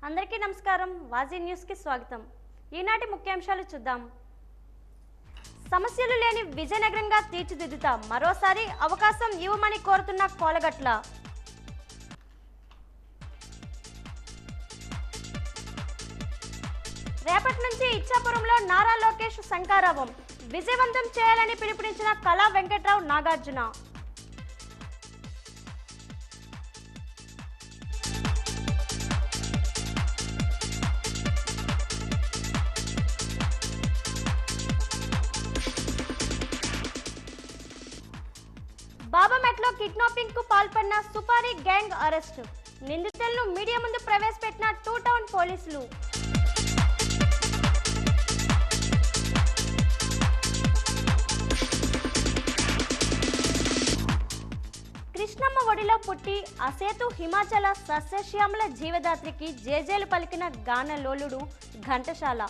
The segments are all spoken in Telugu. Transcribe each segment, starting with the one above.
అందరికీ నమస్కారం. వాజీ న్యూస్ కి స్వాగతం. ఈనాటి ముఖ్యాంశాలు చూద్దాం. సమస్యలు లేని విజయనగరంగా తీర్చిదిద్దుతాం, మరోసారి అవకాశం ఇవ్వమని కోరుతున్న కోలగట్ల. రేపటి నుంచి ఇచ్చాపురంలో నారా లోకేష్ శంకారావం, విజయవంతం చేయాలని పిలుపునిచ్చిన కళా వెంకట్రావు నాగార్జున. బాబామెట్లో కిడ్నాపింగ్ కు పాల్పడిన సుపారీ గ్యాంగ్ అరెస్ట్, నిందితులను మీడియా ముందు ప్రవేశపెట్టిన 2 టౌన్ పోలీసులు. కృష్ణమ్మ ఒడిలో పుట్టి అసేతు హిమాచల సస్యశ్యామల జీవదాత్రికి జేజేలు పలికిన గానలోలుడు ఘంటసాల.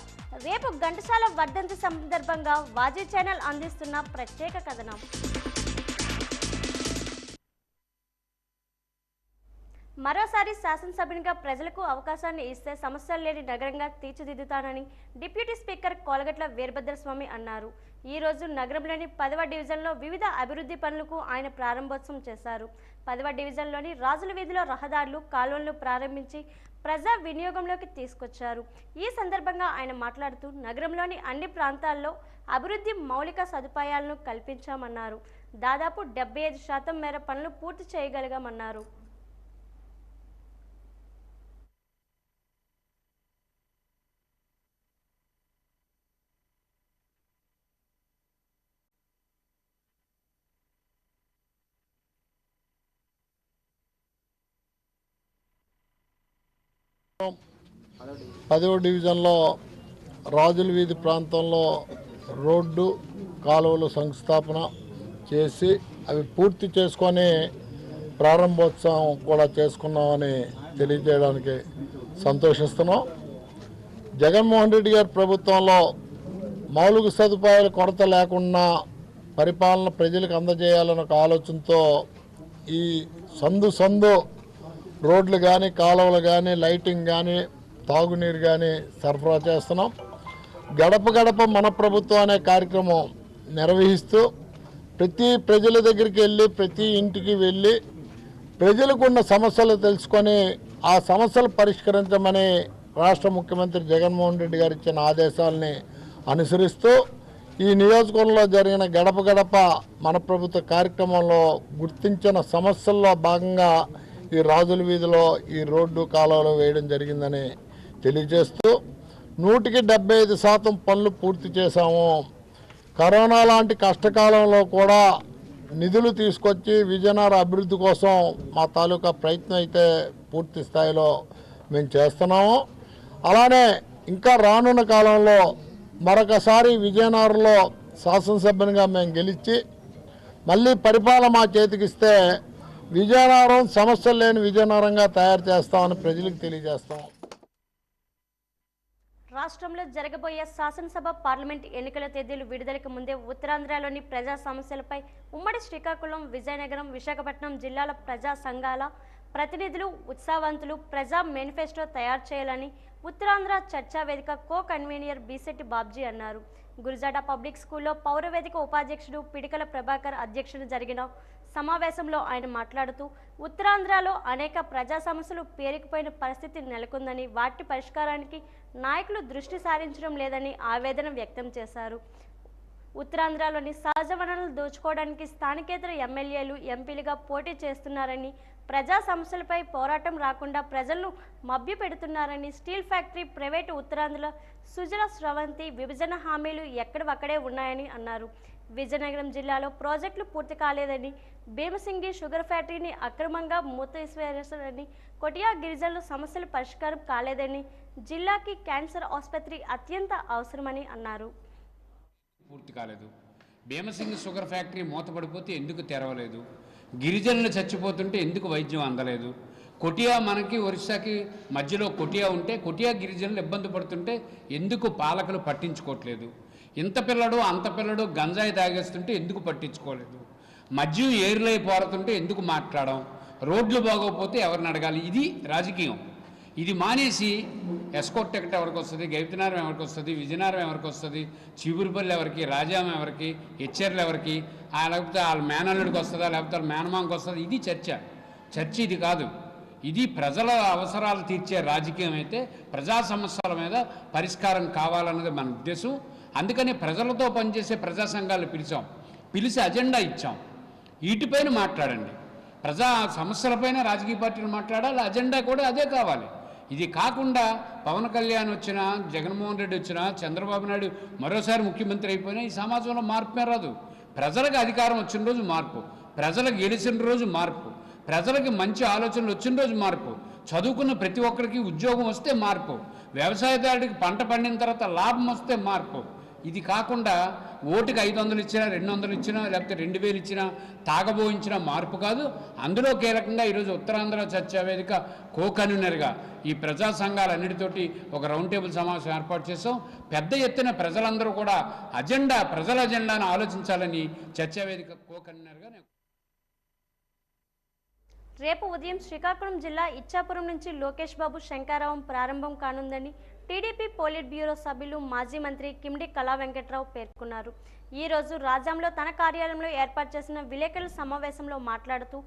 రేపు ఘంటసాల వర్ధంతి సందర్భంగా వాజీ ఛానల్ అందిస్తున్న ప్రత్యేక కథనం. మరోసారి శాసనసభ్యునిగా ప్రజలకు అవకాశాన్ని ఇస్తే సమస్యలు లేని నగరంగా తీర్చిదిద్దుతానని డిప్యూటీ స్పీకర్ కోలగట్ల వీరభద్రస్వామి అన్నారు. ఈ రోజు నగరంలోని 10వ డివిజన్లో వివిధ అభివృద్ధి పనులకు ఆయన ప్రారంభోత్సవం చేశారు. 10వ డివిజన్లోని రాజుల వీధిలో రహదారులు, కాలువలను ప్రారంభించి ప్రజా వినియోగంలోకి తీసుకొచ్చారు. ఈ సందర్భంగా ఆయన మాట్లాడుతూ నగరంలోని అన్ని ప్రాంతాల్లో అభివృద్ధి మౌలిక సదుపాయాలను కల్పించామన్నారు. దాదాపు 75% మేర పనులు పూర్తి చేయగలిగామన్నారు. పదవ డివిజన్లో రాజుల వీధి ప్రాంతంలో రోడ్డు కాలువలు శంకుస్థాపన చేసి అవి పూర్తి చేసుకొని ప్రారంభోత్సవం కూడా చేసుకున్నామని తెలియజేయడానికి సంతోషిస్తున్నాం. జగన్మోహన్ రెడ్డి గారి ప్రభుత్వంలో మౌలిక సదుపాయాల కొరత లేకుండా పరిపాలన ప్రజలకు అందజేయాలన్న ఒక ఆలోచనతో ఈ సందు రోడ్లు కానీ, కాలువలు కానీ, లైటింగ్ కానీ, తాగునీరు కానీ సరఫరా చేస్తున్నాం. గడప గడప మన ప్రభుత్వం అనే కార్యక్రమం నిర్వహిస్తూ ప్రతి ప్రజల దగ్గరికి వెళ్ళి, ప్రతి ఇంటికి వెళ్ళి ప్రజలకు ఉన్న సమస్యలు తెలుసుకొని ఆ సమస్యలు పరిష్కరించమని రాష్ట్ర ముఖ్యమంత్రి జగన్మోహన్ రెడ్డి గారు ఇచ్చిన ఆదేశాలని అనుసరిస్తూ ఈ నియోజకవర్గంలో జరిగిన గడప గడప మన ప్రభుత్వ కార్యక్రమంలో గుర్తించిన సమస్యల్లో భాగంగా ఈ రాజుల వీధిలో ఈ రోడ్డు కాలువలు వేయడం జరిగిందని తెలియజేస్తూ 175% పనులు పూర్తి చేశాము. కరోనా లాంటి కష్టకాలంలో కూడా నిధులు తీసుకొచ్చి విజయనగరం అభివృద్ధి కోసం మా తాలూకా ప్రయత్నం అయితే పూర్తి స్థాయిలో మేము చేస్తున్నాము. అలానే ఇంకా రానున్న కాలంలో మరొకసారి విజయనగరంలో శాసనసభ్యునిగా మేము గెలిచి మళ్ళీ పరిపాలన మా చేతికిస్తే విజయనగరం సమస్యలు లేని విజయనగరంగా తయారు చేస్తామని ప్రజలకు తెలియజేస్తాం. రాష్ట్రంలో జరగబోయే శాసనసభ, పార్లమెంట్ ఎన్నికల తేదీలు విడుదలకు ముందే ఉత్తరాంధ్రలోని ప్రజా సమస్యలపై ఉమ్మడి శ్రీకాకుళం, విజయనగరం, విశాఖపట్నం జిల్లాల ప్రజా సంఘాల ప్రతినిధులు, ఉత్సాహవంతులు ప్రజా మేనిఫెస్టో తయారు చేయాలని ఉత్తరాంధ్ర చర్చా వేదిక కో కన్వీనర్ బీసెట్టి బాబ్జీ అన్నారు. గురుజాడ పబ్లిక్ స్కూల్లో పౌరవేదిక ఉపాధ్యక్షుడు పిడికల ప్రభాకర్ అధ్యక్షతన జరిగిన సమావేశంలో ఆయన మాట్లాడుతూ ఉత్తరాంధ్రలో అనేక ప్రజా సమస్యలు పేరుకుపోయిన పరిస్థితి నెలకొందని, వాటి పరిష్కారానికి నాయకులు దృష్టి సారించడం లేదని ఆవేదన వ్యక్తం చేశారు. ఉత్తరాంధ్రలోని సహజ వనరులు దోచుకోవడానికి స్థానికేతర ఎమ్మెల్యేలు, ఎంపీలుగా పోటీ చేస్తున్నారని, ప్రజా సమస్యలపై పోరాటం రాకుండా ప్రజలను మభ్యపెడుతున్నారని, steel factory, private Uttarandhra, Sujala Sravanthi, విభజన హామీలు ఎక్కడవక్కడే ఉన్నాయని అన్నారు. విజయనగరం జిల్లాలో ప్రాజెక్టులు పూర్తి కాలేదని, భీమసింగి షుగర్ ఫ్యాక్టరీని అక్రమంగా మూసివేశారని, కొటియా గిరిజనుల సమస్యల పరిష్కారం కాలేదని, జిల్లాకి క్యాన్సర్ ఆసుపత్రి అత్యంత అవసరమని అన్నారు. పూర్తి కాలేదు. భీమసింగి షుగర్ ఫ్యాక్టరీ మూతపడిపోతే ఎందుకు తెరవలేదు? గిరిజనులు చచ్చిపోతుంటే ఎందుకు వైద్యం అందలేదు? కొటియా మనకి ఒరిస్సాకి మధ్యలో కొటియా ఉంటే కొటియా గిరిజనులు ఇబ్బంది పడుతుంటే ఎందుకు పాలకులు పట్టించుకోవట్లేదు? ఇంత పిల్లడు అంత పిల్లడు గంజాయి తాగేస్తుంటే ఎందుకు పట్టించుకోలేదు? మద్యం ఏరులై పోరుతుంటే ఎందుకు మాట్లాడడం? రోడ్లు బాగోకపోతే ఎవరిని అడగాలి? ఇది రాజకీయం. ఇది మానేసి ఎస్కోట్ టికెట్ ఎవరికి వస్తుంది, గైతనారం ఎవరికి వస్తుంది, విజయనగరం ఎవరికి వస్తుంది, చీపురుపల్లి ఎవరికి, రాజాం ఎవరికి, హెచ్చర్లు ఎవరికి, లేకపోతే వాళ్ళ మేనల్లుడికి వస్తుందా, లేకపోతే వాళ్ళ మేనమాంకి వస్తుందా? ఇది చర్చ ఇది కాదు. ఇది ప్రజల అవసరాలు తీర్చే రాజకీయం అయితే ప్రజా సమస్యల మీద పరిష్కారం కావాలన్నది మన ఉద్దేశం. అందుకని ప్రజలతో పనిచేసే ప్రజా సంఘాలు పిలిచి అజెండా ఇచ్చాం. వీటిపైన మాట్లాడండి. ప్రజా సమస్యలపైన రాజకీయ పార్టీలు మాట్లాడాలి, అజెండా కూడా అదే కావాలి. ఇది కాకుండా పవన్ కళ్యాణ్ వచ్చినా, జగన్మోహన్ రెడ్డి వచ్చినా, చంద్రబాబు నాయుడు మరోసారి ముఖ్యమంత్రి అయిపోయినా ఈ సమాజంలో మార్పే రాదు. ప్రజలకు అధికారం వచ్చిన రోజు మార్పు, ప్రజలకు గెలిచిన రోజు మార్పు, ప్రజలకి మంచి ఆలోచనలు వచ్చిన రోజు మార్పు, చదువుకున్న ప్రతి ఒక్కరికి ఉద్యోగం వస్తే మార్పు, వ్యవసాయదారుడికి పంట పండిన తర్వాత లాభం వస్తే మార్పు. ఇది కాకుండా ఓటుకి 500 ఇచ్చినా, 200 ఇచ్చినా, లేకపోతే 2000 ఇచ్చినా, తాగబోయించినా మార్పు కాదు. అందులో కీలకంగా ఈరోజు ఉత్తరాంధ్ర చర్చా వేదిక కన్వీనర్గా ఈ ప్రజా సంఘాలన్నిటితోటి ఒక రౌండ్ టేబుల్ సమావేశం ఏర్పాటు చేసాం. పెద్ద ఎత్తున ప్రజలందరూ కూడా ప్రజల అజెండాను ఆలోచించాలని చర్చా వేదిక కన్వీనర్గా రేపు ఉదయం శ్రీకాకుళం జిల్లా ఇచ్చాపురం నుంచి లోకేష్ బాబు శంకారావం ప్రారంభం కానుందని టీడీపీ పోలిట్ బ్యూరో సభ్యులు మాజీ మంత్రి కిమిడి కళా వెంకట్రావు పేర్కొన్నారు. ఈ రోజు రాజాంలో తన కార్యాలయంలో ఏర్పాటు చేసిన విలేకరుల సమావేశంలో మాట్లాడుతూ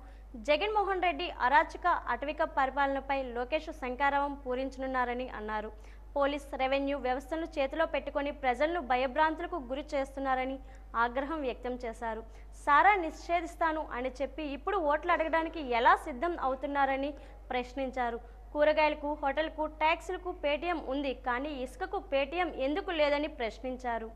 జగన్మోహన్ రెడ్డి అరాచక అటవిక పరిపాలనపై లోకేష్ శంకారావం పూరించనున్నారని అన్నారు. పోలీస్, రెవెన్యూ వ్యవస్థలను చేతిలో పెట్టుకొని ప్రజలను భయభ్రాంతులకు గురి చేస్తున్నారని ఆగ్రహం వ్యక్తం చేశారు. సారా నిషేధిస్తాను అని చెప్పి ఇప్పుడు ఓట్లు అడగడానికి ఎలా సిద్ధం అవుతున్నారని ప్రశ్నించారు. కూరగాయలకు, హోటల్కు, ట్యాక్సులకు పేటీఎం ఉంది, కానీ ఇసుకకు పేటీఎం ఎందుకు లేదని ప్రశ్నించారు.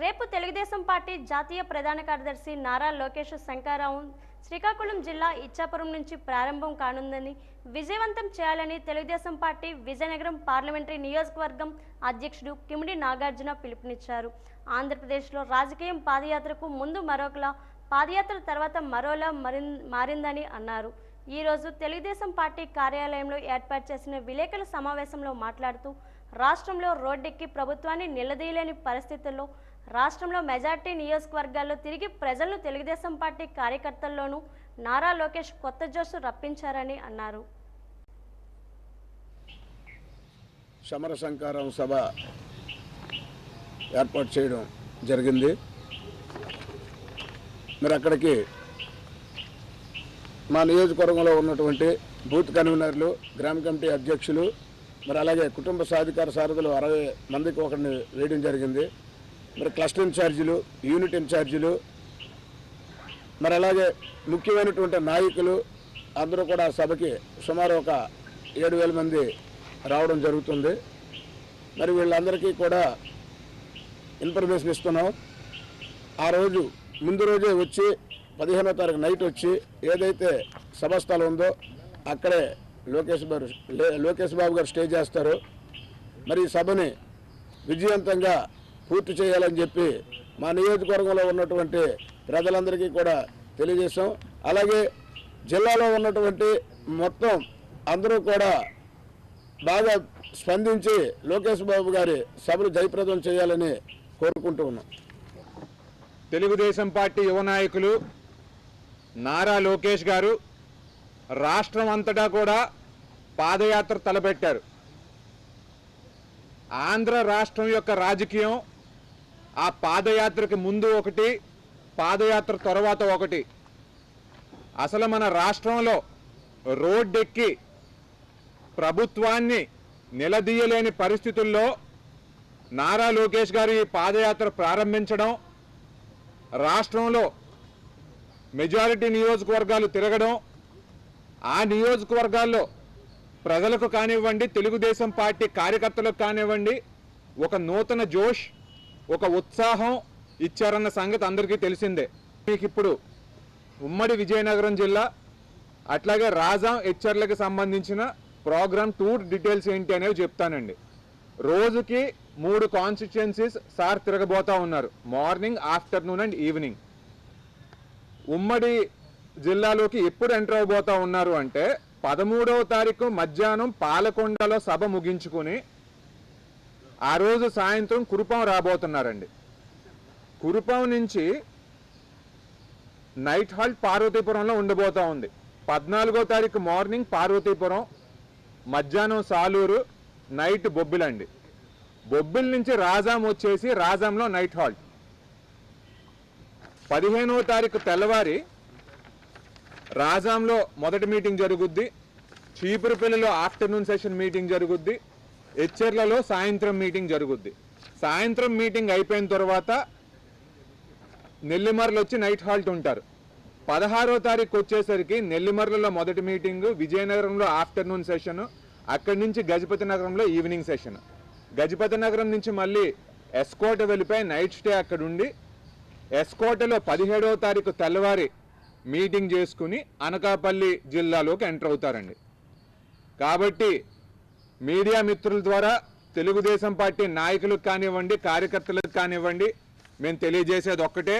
రేపు తెలుగుదేశం పార్టీ జాతీయ ప్రధాన కార్యదర్శి నారా లోకేష్ శంకారావం శ్రీకాకుళం జిల్లా ఇచ్చాపురం నుంచి ప్రారంభం కానుందని, విజయవంతం చేయాలని తెలుగుదేశం పార్టీ విజయనగరం పార్లమెంటరీ నియోజకవర్గం అధ్యక్షుడు కిమిడి నాగార్జున పిలుపునిచ్చారు. ఆంధ్రప్రదేశ్లో రాజకీయం పాదయాత్రకు ముందు మరొకలా, పాదయాత్ర తర్వాత మరోలా మారిందని అన్నారు. ఈరోజు తెలుగుదేశం పార్టీ కార్యాలయంలో ఏర్పాటు చేసిన విలేకరుల సమావేశంలో మాట్లాడుతూ రాష్ట్రంలో రోడ్డెక్కి ప్రభుత్వాన్ని నిలదీయలేని పరిస్థితుల్లో రాష్ట్రంలో మెజార్టీ నియోజకవర్గాల్లో తిరిగి ప్రజలను తెలుగుదేశం పార్టీ కార్యకర్తల్లోనూ నారా లోకేష్ కొత్త జోషు రప్పించారని అన్నారు. సమర సంకారం సభ ఏర్పాటు చేయడం జరిగింది. మరి అక్కడికి మా నియోజకవర్గంలో ఉన్నటువంటి బూత్ కన్వీనర్లు, గ్రామ కమిటీ అధ్యక్షులు, మరి అలాగే కుటుంబ సాధికార సారథులు 60 మందికి ఒకరిని వేయడం జరిగింది. మరి క్లస్టర్ ఇన్ఛార్జీలు, యూనిట్ ఇన్ఛార్జీలు, మరి అలాగే ముఖ్యమైనటువంటి నాయకులు అందరూ కూడా సభకి సుమారు ఒక 7,000 మంది రావడం జరుగుతుంది. మరి వీళ్ళందరికీ కూడా ఇన్ఫర్మేషన్ ఇస్తున్నాం. ఆ రోజు ముందు రోజే వచ్చి 15వ తారీఖు నైట్ వచ్చి ఏదైతే సభాస్థలం ఉందో అక్కడే లోకేష్ బాబు గారు స్టే చేస్తారు. మరి ఈ సభని విజయవంతంగా పూర్తి చేయాలని చెప్పి మా నియోజకవర్గంలో ఉన్నటువంటి ప్రజలందరికీ కూడా తెలియజేశాం. అలాగే జిల్లాలో ఉన్నటువంటి మొత్తం అందరూ కూడా బాగా స్పందించి లోకేష్ బాబు గారి సభను జయప్రదం చేయాలని కోరుకుంటూ ఉన్నాం. తెలుగుదేశం పార్టీ యువ నాయకులు నారా లోకేష్ గారు రాష్ట్రం అంతటా కూడా పాదయాత్ర తలపెట్టారు. ఆంధ్ర రాష్ట్రం యొక్క రాజకీయం ఆ పాదయాత్రకి ముందు ఒకటి, పాదయాత్ర తర్వాత ఒకటి. అసలు మన రాష్ట్రంలో రోడ్డెక్కి ప్రభుత్వాన్ని నిలదీయలేని పరిస్థితుల్లో నారా లోకేష్ గారు ఈ పాదయాత్ర ప్రారంభించడం, రాష్ట్రంలో మెజారిటీ నియోజకవర్గాలు తిరగడం, ఆ నియోజకవర్గాల్లో ప్రజలకు కానివ్వండి, తెలుగుదేశం పార్టీ కార్యకర్తలకు కానివ్వండి ఒక నూతన జోష్, ఒక ఉత్సాహం ఇచ్చారన్న సంగతి అందరికీ తెలిసిందే. మీకు ఇప్పుడు ఉమ్మడి విజయనగరం జిల్లా అట్లాగే రాజాం హెచ్చర్లకు సంబంధించిన ప్రోగ్రామ్ టూర్ డీటెయిల్స్ ఏంటి అనేవి చెప్తానండి. రోజుకి 3 కాన్స్టిట్యుయెన్సీస్ సార్ తిరగబోతా ఉన్నారు, మార్నింగ్, ఆఫ్టర్నూన్ అండ్ ఈవినింగ్. ఉమ్మడి జిల్లాలోకి ఎప్పుడు ఎంటర్ అవబోతా ఉన్నారు అంటే 13వ తారీఖు మధ్యాహ్నం పాలకొండలో సభ ముగించుకుని ఆ రోజు సాయంత్రం కురుపాం రాబోతున్నారండి. కురుపాం నుంచి నైట్ హాల్ట్ పార్వతీపురంలో ఉండబోతా ఉంది. 14వ తారీఖు మార్నింగ్ పార్వతీపురం, మధ్యాహ్నం సాలూరు, నైట్ బొబ్బిలండి. బొబ్బిల్ నుంచి రాజాం వచ్చేసి రాజాంలో నైట్ హాల్ట్. 15వ తారీఖు తెల్లవారి రాజాంలో మొదటి మీటింగ్ జరుగుద్ది, చీపురుపల్లిలో ఆఫ్టర్నూన్ సెషన్ మీటింగ్ జరుగుద్ది, హెచ్చర్లలో సాయంత్రం మీటింగ్ జరుగుద్ది. సాయంత్రం మీటింగ్ అయిపోయిన తర్వాత నెల్లిమర్లు వచ్చి నైట్ హాల్ట్ ఉంటారు. 16వ తారీఖు వచ్చేసరికి నెల్లిమర్లలో మొదటి మీటింగు, విజయనగరంలో ఆఫ్టర్నూన్ సెషన్, అక్కడి నుంచి గజపతి నగరంలో ఈవినింగ్ సెషన్. గజపతి నగరం నుంచి మళ్ళీ ఎస్కోట వెళ్ళిపోయి నైట్ స్టే అక్కడ ఉండి ఎస్కోటలో 17వ తారీఖు తెల్లవారి మీటింగ్ చేసుకుని అనకాపల్లి జిల్లాలోకి ఎంటర్ అవుతారండి. కాబట్టి మీడియా మిత్రుల ద్వారా తెలుగుదేశం పార్టీ నాయకులకు కానివ్వండి, కార్యకర్తలకు కానివ్వండి, మేము తెలియజేసేది ఒక్కటే,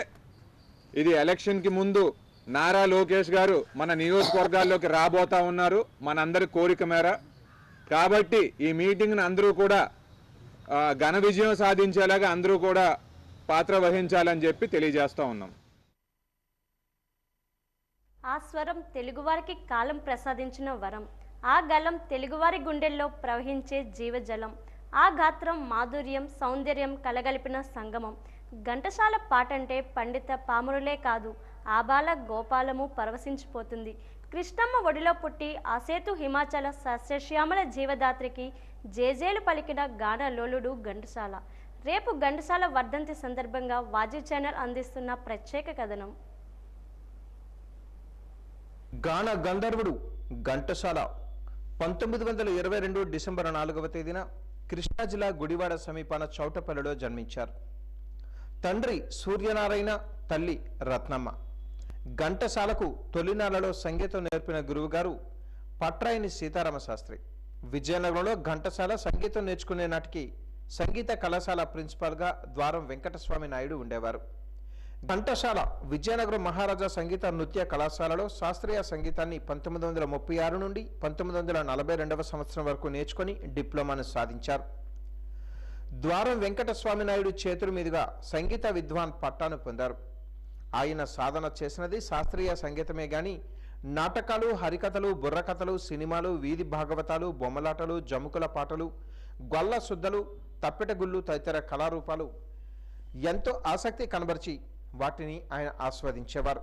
ఇది ఎలక్షన్కి ముందు నారా లోకేష్ గారు మన నియోజకవర్గాల్లోకి రాబోతా ఉన్నారు, మనందరి కోరిక మేర. కాబట్టి ఈ మీటింగ్ను అందరూ కూడా ఘన విజయం సాధించేలాగా అందరూ కూడా పాత్ర వహించాలని చెప్పి తెలియజేస్తూ ఉన్నాం. ఆ స్వరం తెలుగువారికి కాలం ప్రసాదించిన వరం, ఆ గలం తెలుగువారి గుండెల్లో ప్రవహించే జీవజలం, ఆ గాత్రం మాధుర్యం సౌందర్యం కలగలిపిన సంగమం. ఘంటసాల పాటంటే పండిత పామరులే కాదు, ఆబాల గోపాలము పరవశించిపోతుంది. కృష్ణమ్మ ఒడిలో పుట్టి ఆసేతు హిమాచల సస్యశ్యామల జీవదాత్రికి జేజేలు పలికిన గానలోలుడు ఘంటసాల. రేపు ఘంటసాల వర్ధంతి సందర్భంగా వాజీ ఛానల్ అందిస్తున్న ప్రత్యేక కథనం. గాన గంధర్వుడు ఘంటసాల 1922 డిసెంబర్ 4వ తేదీన కృష్ణా జిల్లా గుడివాడ సమీపాన చౌటపల్లిలో జన్మించారు. తండ్రి సూర్యనారాయణ, తల్లి రత్నమ్మ. ఘంటసాలకు తొలినాళ్లలో సంగీతం నేర్పిన గురువుగారు పట్రాయిని సీతారామ శాస్త్రి. విజయనగరంలో ఘంటసాల సంగీతం నేర్చుకునే నాటికి సంగీత కళాశాల ప్రిన్సిపాల్గా ద్వారం వెంకటస్వామి నాయుడు ఉండేవారు. ఘంటసాల విజయనగరం మహారాజా సంగీత నృత్య కళాశాలలో శాస్త్రీయ సంగీతాన్ని 1936 నుండి 1942వ సంవత్సరం వరకు నేర్చుకుని డిప్లొమాను సాధించారు. ద్వారం వెంకటస్వామి నాయుడు చేతుల మీదుగా సంగీత విద్వాన్ పట్టాను పొందారు. ఆయన సాధన చేసినది శాస్త్రీయ సంగీతమే గాని నాటకాలు, హరికథలు, బుర్రకథలు, సినిమాలు, వీధి భాగవతాలు, బొమ్మలాటలు, జముకుల పాటలు, గొల్ల శుద్ధలు, తప్పెటగుళ్ళు తదితర కళారూపాలు ఎంతో ఆసక్తి కనబరిచి వాటిని ఆయన ఆస్వాదించేవారు.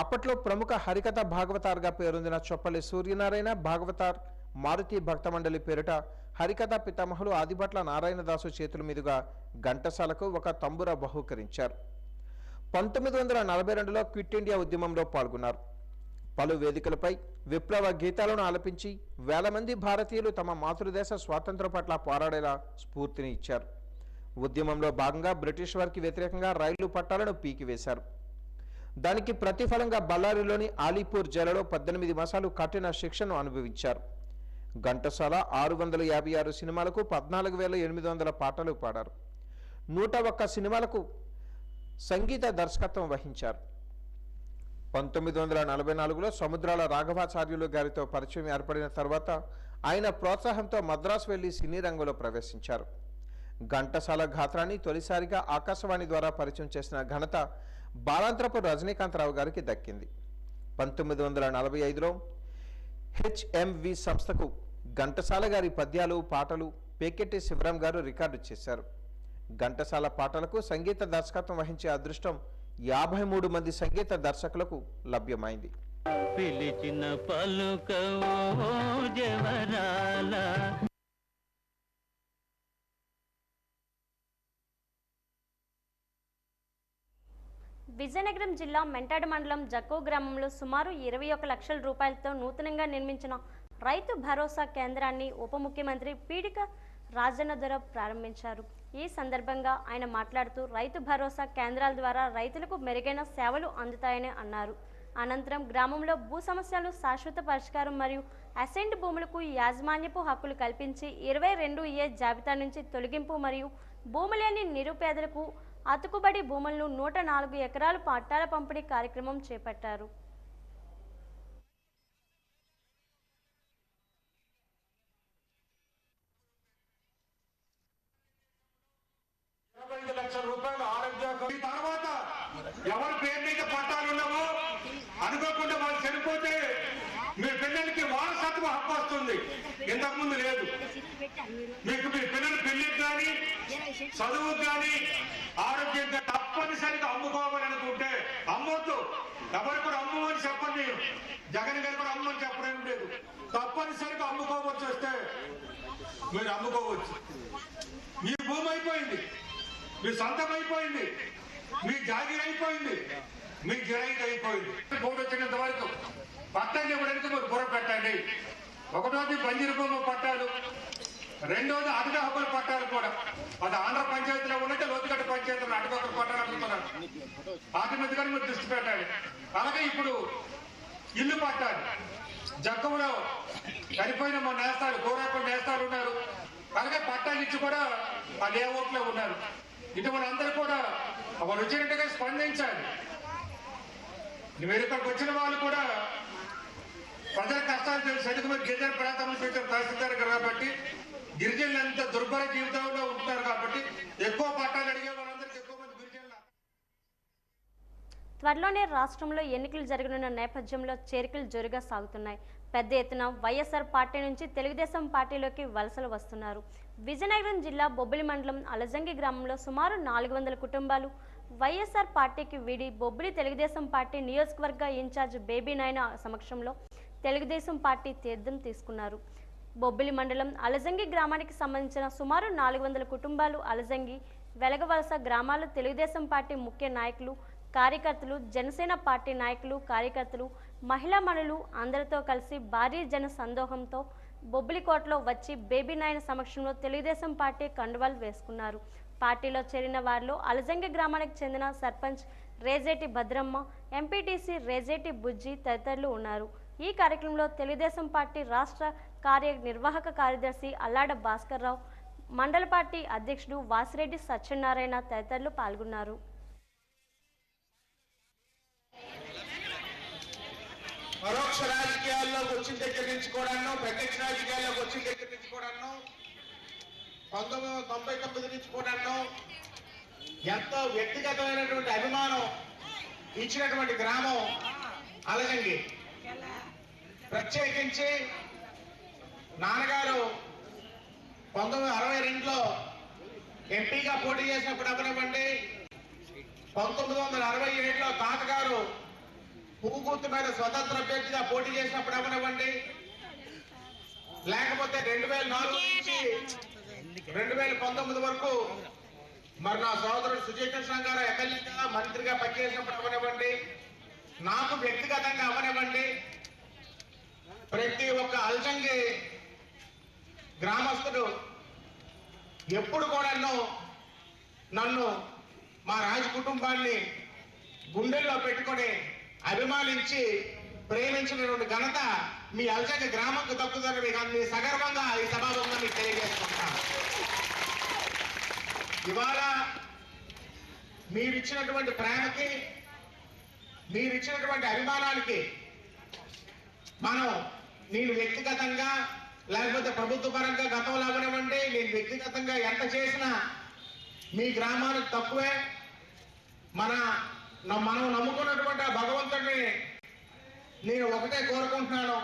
అప్పట్లో ప్రముఖ హరికథ భాగవతార్గా పేరొందిన చొప్పల్లి సూర్యనారాయణ భాగవతార్ మారుతి భక్త మండలి పేరిట హరికథ పితామహులు ఆదిభట్ల నారాయణదాసు చేతుల మీదుగా ఘంటసాలకు ఒక తంబుర బహూకరించారు. 1942లో క్విట్ ఇండియా ఉద్యమంలో పాల్గొన్నారు. పలు వేదికలపై విప్లవ గీతాలను ఆలపించి వేల మంది భారతీయులు తమ మాతృదేశ స్వాతంత్ర్యం పట్ల పోరాడేలా స్ఫూర్తిని ఇచ్చారు. ఉద్యమంలో భాగంగా బ్రిటిష్ వారికి వ్యతిరేకంగా రైలు పట్టాలను పీకివేశారు. దానికి ప్రతిఫలంగా బళ్ళారిలోని ఆలీపూర్ జైలులో 18 మాసాలు కఠిన శిక్షను అనుభవించారు. ఘంటసాల 656 సినిమాలకు 14,800 పాటలు పాడారు. 101 సినిమాలకు సంగీత దర్శకత్వం వహించారు. 1944లో సముద్రాల రాఘవాచార్యులు గారితో పరిచయం ఏర్పడిన తర్వాత ఆయన ప్రోత్సాహంతో మద్రాసు వెళ్లి సినీ రంగంలో ప్రవేశించారు. ఘంటసాల గాత్రాన్ని తొలిసారిగా ఆకాశవాణి ద్వారా పరిచయం చేసిన ఘనత బాలాంత్రపు రజనీకాంతరావు గారికి దక్కింది. 1945లో హెచ్ఎంవి సంస్థకు ఘంటసాల గారి పద్యాలు, పాటలు పేకెట్టి శివరాం గారు రికార్డు చేశారు. ఘంటసాల పాటలకు సంగీత దర్శకత్వం వహించే అదృష్టం 53 మంది సంగీత దర్శకులకు లభ్యమైంది. పిలిచిన పలుకవో జవరాల. విజయనగరం జిల్లా మెంటాడు మండలం జక్కో గ్రామంలో సుమారు 21 లక్షల రూపాయలతో నూతనంగా నిర్మించిన రైతు భరోసా కేంద్రాన్ని ఉప ముఖ్యమంత్రి పీడిక రాజన్న దొర ప్రారంభించారు. ఈ సందర్భంగా ఆయన మాట్లాడుతూ రైతు భరోసా కేంద్రాల ద్వారా రైతులకు మెరుగైన సేవలు అందుతాయని అన్నారు. అనంతరం గ్రామంలో భూ సమస్యలు శాశ్వత పరిష్కారం మరియు అసెంట్ భూములకు యాజమాన్యపు హక్కులు కల్పించి 22A జాబితా నుంచి తొలగింపు మరియు భూమి లేని నిరుపేదలకు అతుకుబడి భూములను 104 ఎకరాల పట్టాల పంపిణీ కార్యక్రమం చేపట్టారు. తర్వాత ఎవరి పేరు మీద పట్టాలు ఉన్నామో అనుకోకుండా వాళ్ళు చనిపోతే మీ పిల్లలకి వారసత్వ హక్కు వస్తుంది. ఇంతకుముందు లేదు. మీకు మీ పిల్లల పెళ్లికి కానీ చదువుకు కానీ ఆరోగ్యంగా తప్పనిసరిగా అమ్ముకోవాలనుకుంటే అమ్మొద్దు. ఎవరు కూడా అమ్మమని చెప్పండి. జగన్ గారు కూడా అమ్మని చెప్పడం లేదు. తప్పనిసరిగా అమ్ముకోవచ్చు వస్తే మీరు అమ్ముకోవచ్చు. మీ భూమి అయిపోయింది, మీ సొంతం అయిపోయింది, మీ జాగీర్ అయిపోయింది, మీ గిరైట్ అయిపోయింది. భూమి వచ్చినంత వరకు పట్టాలు ఇవ్వడానికి మీరు బుర్ర పెట్టండి. ఒకటోది బంజరు భూమి పట్టాలు, రెండోది అధిక హక్కుల పట్టాలు కూడా. అది ఆంధ్ర పంచాయతీలో ఉన్నట్టే లోతుగడ్డ పంచాయతీలో అధిక హక్కుల పట్టాలు అడుగుతున్నారు. వాటి మీద కానీ మీరు దృష్టి పెట్టాలి. అలాగే ఇప్పుడు ఇల్లు పట్టాలి. జగ్గంలో చనిపోయిన మా నేస్తాలు, కోరాపల్లి నేస్తాలు ఉన్నారు. అలాగే పట్టాలు ఇచ్చి కూడా ఆ లేఅవుట్లో ఉన్నారు. ఇటువంటి అందరూ కూడా వాళ్ళు వచ్చినట్టుగా స్పందించాలి. మీరు ఇక్కడికి వచ్చిన వాళ్ళు కూడా ప్రజల కష్టాలు తెలుసు. ఎందుకు మీరు గిరిజన ప్రాంతం నుంచి వచ్చిన తహసీల్దార్ కాబట్టి గిరిజనులు ఎంత దుర్భర జీవితంలో ఉంటున్నారు కాబట్టి ఎక్కువ పట్టాలు అడిగే వాళ్ళందరికీ ఎక్కువ మంది గిరిజనులు. త్వరలోనే రాష్ట్రంలో ఎన్నికలు జరగనున్న నేపథ్యంలో చేరికలు జోరుగా సాగుతున్నాయి. పెద్ద ఎత్తున వైఎస్ఆర్ పార్టీ నుంచి తెలుగుదేశం పార్టీలోకి వలసలు వస్తున్నారు. విజయనగరం జిల్లా బొబ్బిలి మండలం అలజంగి గ్రామంలో సుమారు 400 కుటుంబాలు వైఎస్ఆర్ పార్టీకి వీడి బొబ్బిలి తెలుగుదేశం పార్టీ నియోజకవర్గ ఇన్ఛార్జ్ బేబీ నాయన సమక్షంలో తెలుగుదేశం పార్టీ తీర్థం తీసుకున్నారు. బొబ్బిలి మండలం అలజంగి గ్రామానికి సంబంధించిన సుమారు 400 కుటుంబాలు అలజంగి, వెలగవలస గ్రామాల తెలుగుదేశం పార్టీ ముఖ్య నాయకులు, కార్యకర్తలు, జనసేన పార్టీ నాయకులు, కార్యకర్తలు, మహిళా మనులు అందరితో కలిసి భారీ జన సందోహంతో బొబ్బిలికోటలో వచ్చి బేబీ నాయన సమక్షంలో తెలుగుదేశం పార్టీ కండువాలు వేసుకున్నారు. పార్టీలో చేరిన వారిలో అలజంగి గ్రామానికి చెందిన సర్పంచ్ రేజేటి భద్రమ్మ, ఎంపీటీసీ రేజేటి బుజ్జి తదితరులు ఉన్నారు. ఈ కార్యక్రమంలో తెలుగుదేశం పార్టీ రాష్ట్ర కార్యనిర్వాహక కార్యదర్శి అల్లాడ భాస్కర్ రావు, మండల పార్టీ అధ్యక్షుడు వాసిరెడ్డి సత్యనారాయణ తదితరులు పాల్గొన్నారు. పరోక్ష రాజకీయాల్లోకి వచ్చిన దగ్గర నుంచి కూడాను, ప్రత్యక్ష రాజకీయాల్లోకి వచ్చిన దగ్గర నుంచి కూడాను, 1999 నుంచి కూడాను ఎంతో వ్యక్తిగతమైనటువంటి అభిమానం ఇచ్చినటువంటి గ్రామం అలజంగి. ప్రత్యేకించి నాన్నగారు 1962లో ఎంపీగా పోటీ చేసినప్పుడు అవనివ్వండి, 1967లో తాతగారు పువ్వుగుర్తు మీద స్వతంత్ర అభ్యర్థిగా పోటీ చేసినప్పుడు అవనివ్వండి, లేకపోతే 2004 నుంచి 2019 వరకు మరి నా సోదరుడు సుజయ్ కృష్ణ గారు ఎమ్మెల్యేగా మంత్రిగా పనిచేసినప్పుడు అవనివ్వండి, నాకు వ్యక్తిగతంగా అవనివ్వండి, ప్రతి ఒక్క అల్జంగి గ్రామస్తుడు ఎప్పుడు కూడా నన్ను మా రాజ కుటుంబాన్ని గుండెల్లో పెట్టుకొని అభిమానించి ప్రేమించినటువంటి ఘనత మీ అల్జంగి గ్రామంకు దక్కుతుందని మీ సగర్వంగా ఈ సభాముఖంగా మీకు తెలియజేసుకుంటాను. ఇవాళ మీరిచ్చినటువంటి ప్రేమకి, మీరిచ్చినటువంటి అభిమానానికి నేను వ్యక్తిగతంగా లేకపోతే ప్రభుత్వ పరంగా గతంలో అవనివ్వండి, నేను వ్యక్తిగతంగా ఎంత చేసినా మీ గ్రామానికి తక్కువే. మనం నమ్ముకున్నటువంటి ఆ భగవంతుడిని నేను ఒకటే కోరుకుంటున్నాను,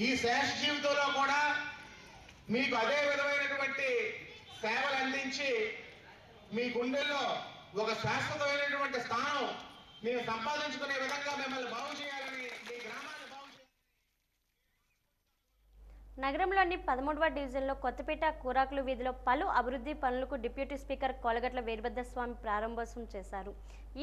ఈ శేష జీవితంలో కూడా మీకు అదే విధమైనటువంటి సేవలు అందించి మీ గుండెల్లో ఒక శాశ్వతమైనటువంటి స్థానం నేను సంపాదించుకునే విధంగా మిమ్మల్ని బాగు చేయాలని, మీ గ్రామాన్ని బాగు చేయాలని. నగరంలోని 13వ డివిజన్లో కొత్తపేట కూరాకులు వీధిలో పలు అభివృద్ధి పనులకు డిప్యూటీ స్పీకర్ కోలగట్ల వీరభద్రస్వామి ప్రారంభోత్సవం చేశారు.